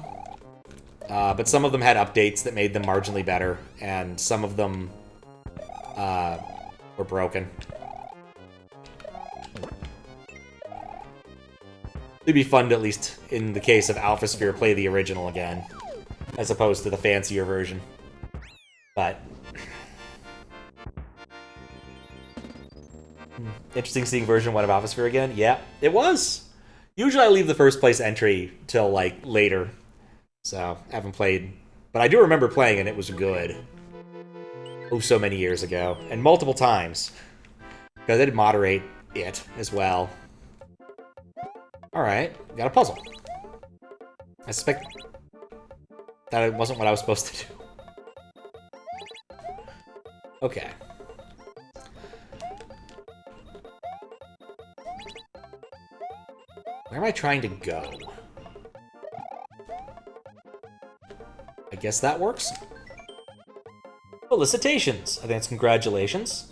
But some of them had updates that made them marginally better, and some of them were broken. It'd be fun to, at least in the case of Alpha Sphere, play the original again, as opposed to the fancier version. But interesting seeing version 1 of Alpha Sphere again. Yeah, it was. Usually I leave the first place entry till like later, so I haven't played. But I do remember playing and it was good. Oh, so many years ago, and multiple times, because I did moderate it as well. Alright, got a puzzle. I suspect that it wasn't what I was supposed to do. Okay. Where am I trying to go? I guess that works. Felicitations! I think it's congratulations.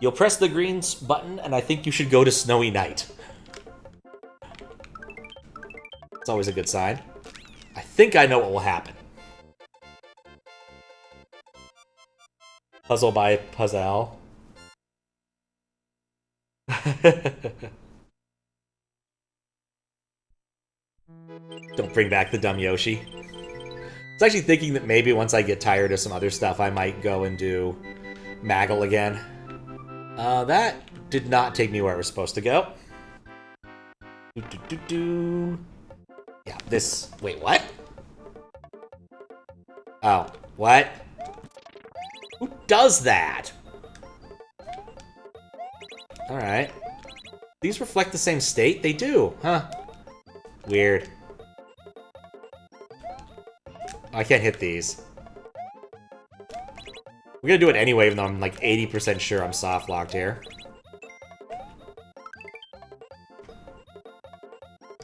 You'll press the green button, and I think you should go to Snowy Night. It's always a good sign. I think I know what will happen. Puzzle by puzzle. Don't bring back the dumb Yoshi. I was actually thinking that maybe once I get tired of some other stuff, I might go and do Maggle again. That did not take me where I was supposed to go. Yeah, this... Wait, what? Oh, what? Who does that? Alright. These reflect the same state? They do, huh? Weird. I can't hit these. We're gonna do it anyway, even though I'm like 80% sure I'm soft-locked here.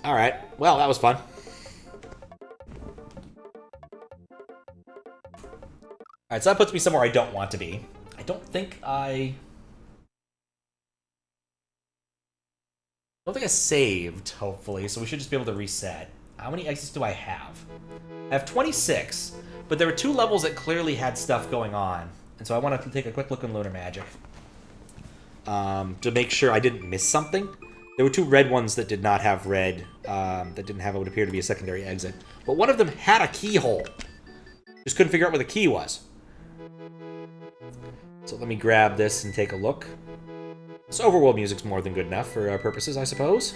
Alright, well, that was fun. Alright, so that puts me somewhere I don't want to be. I don't think I saved, hopefully, so we should just be able to reset. How many exits do I have? I have 26, but there were 2 levels that clearly had stuff going on, and so I wanted to take a quick look in Lunar Magic to make sure I didn't miss something. There were 2 red ones that did not have red, that didn't have what would appear to be a secondary exit. But one of them had a keyhole. Just couldn't figure out where the key was. So let me grab this and take a look. This overworld music's more than good enough for our purposes, I suppose.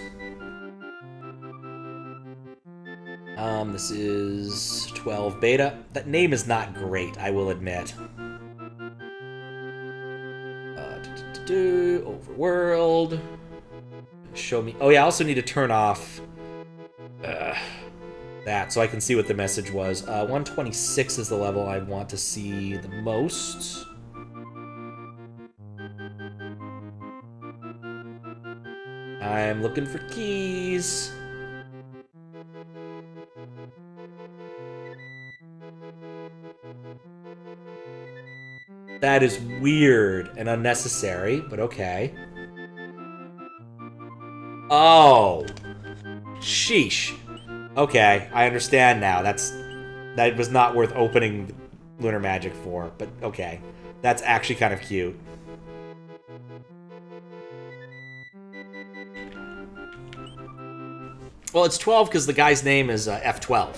This is 12 beta. That name is not great, I will admit. Overworld. Show me... Oh yeah, I also need to turn off that so I can see what the message was. 126 is the level I want to see the most. I'm looking for keys. That is weird and unnecessary, but okay. Oh. Sheesh. Okay, I understand now. That was not worth opening Lunar Magic for, but okay. That's actually kind of cute. Well, it's 12 because the guy's name is F12.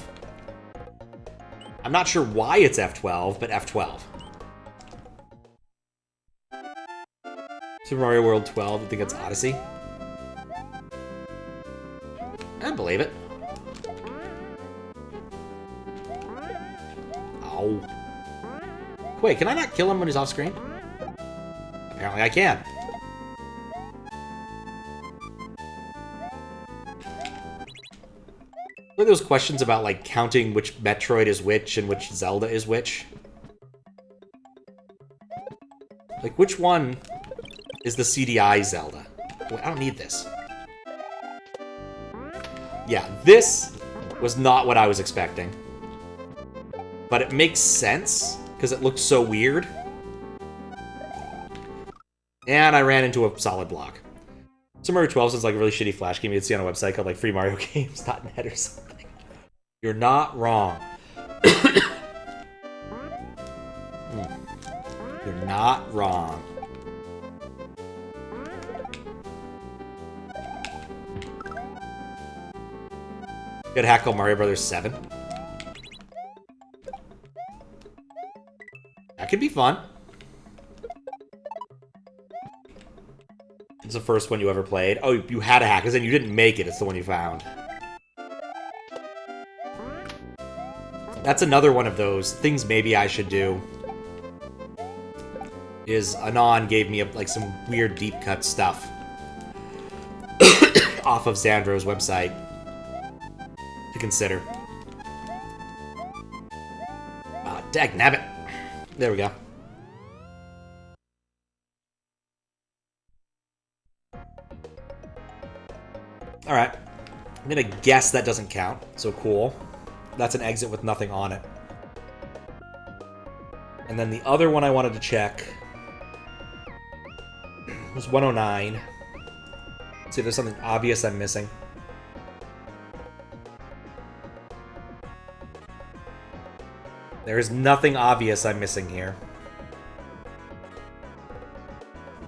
I'm not sure why it's F12, but F12. Super Mario World 12, I think it's Odyssey. I believe it. Wait, can I not kill him when he's off screen? Apparently I can. What are those questions about, like, counting which Metroid is which and which Zelda is which? Like, which one is the CDI Zelda? Wait, I don't need this. Yeah, this was not what I was expecting. But it makes sense, because it looks so weird. And I ran into a solid block. Super Mario 12 sounds like a really shitty Flash game you'd see on a website called, like, freemariogames.net or something. You're not wrong. You're not wrong. Good hack called Mario Brothers 7. That could be fun. It's the first one you ever played. Oh, you had a hack, because then you didn't make it. It's the one you found. That's another one of those things maybe I should do. Is Anon gave me like some weird deep cut stuff off of Xandro's website to consider. Ah, dagnabbit. There we go. Alright. I'm gonna guess that doesn't count. So cool. That's an exit with nothing on it. And then the other one I wanted to check was 109. See if there's something obvious I'm missing. There is nothing obvious I'm missing here.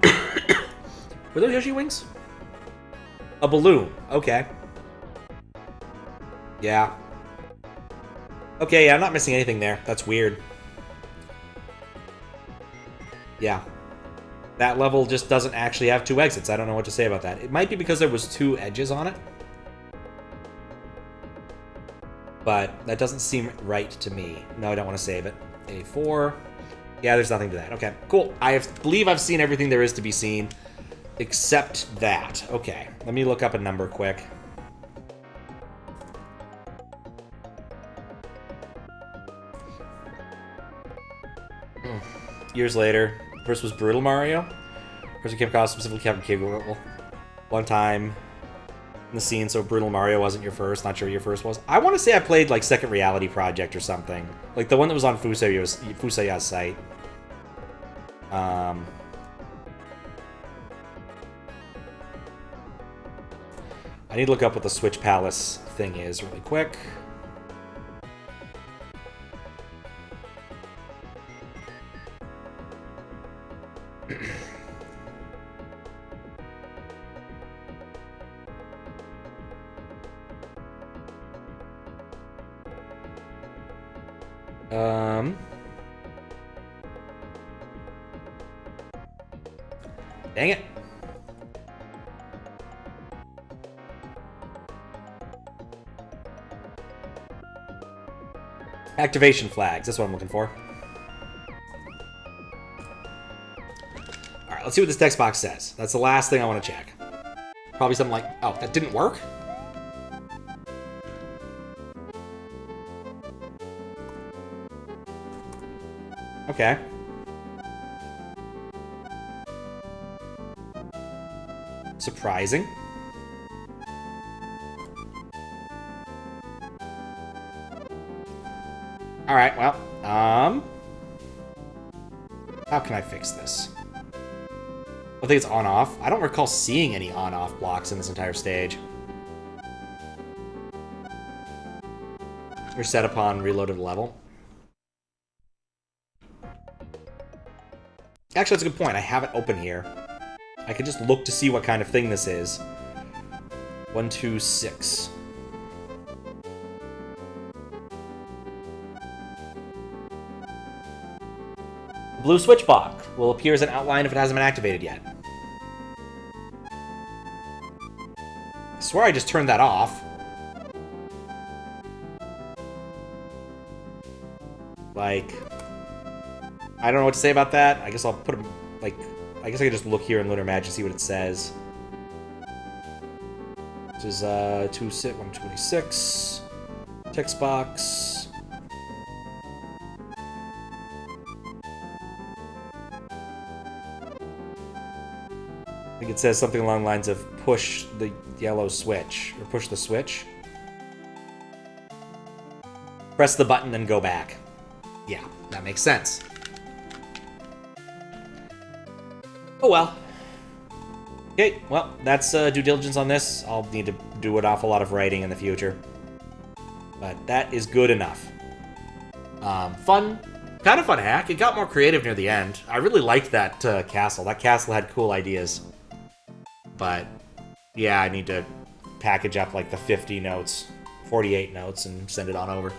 Were those Yoshi wings? A balloon. Okay. Yeah. Okay, yeah, I'm not missing anything there. That's weird. Yeah. That level just doesn't actually have two exits. I don't know what to say about that. It might be because there was two edges on it. But that doesn't seem right to me. No, I don't want to save it. A4. Yeah, there's nothing to that. Okay, cool. Believe I've seen everything there is to be seen. Except that. Okay, let me look up a number quick. Years later. First was Brutal Mario. First became called specifically Captain Kegel. One time in the scene, so Brutal Mario wasn't your first. Not sure what your first was. I want to say I played like Second Reality Project or something. Like the one that was on Fusaya's site. I need to look up what the Switch Palace thing is really quick. Dang it. Activation flags. That's what I'm looking for. Alright, let's see what this text box says. That's the last thing I want to check. Probably something like, oh, that didn't work? Okay. Surprising. Alright, well, how can I fix this? I think it's on-off. I don't recall seeing any on-off blocks in this entire stage. Reset upon reloaded level. Actually, that's a good point. I have it open here. I could just look to see what kind of thing this is. 1, 2, 6. Blue switch block will appear as an outline if it hasn't been activated yet. I swear I just turned that off. Like... I don't know what to say about that. I guess I'll put them, like, I guess I could just look here in Lunar Magic, see what it says. This is 126. Text box. I think it says something along the lines of push the yellow switch, or push the switch. Press the button and go back. Yeah, that makes sense. Oh well. Okay, well, that's due diligence on this. I'll need to do an awful lot of writing in the future. But that is good enough. Fun. Kind of fun hack. It got more creative near the end. I really liked that castle. That castle had cool ideas. But, yeah, I need to package up like the 50 notes, 48 notes, and send it on over.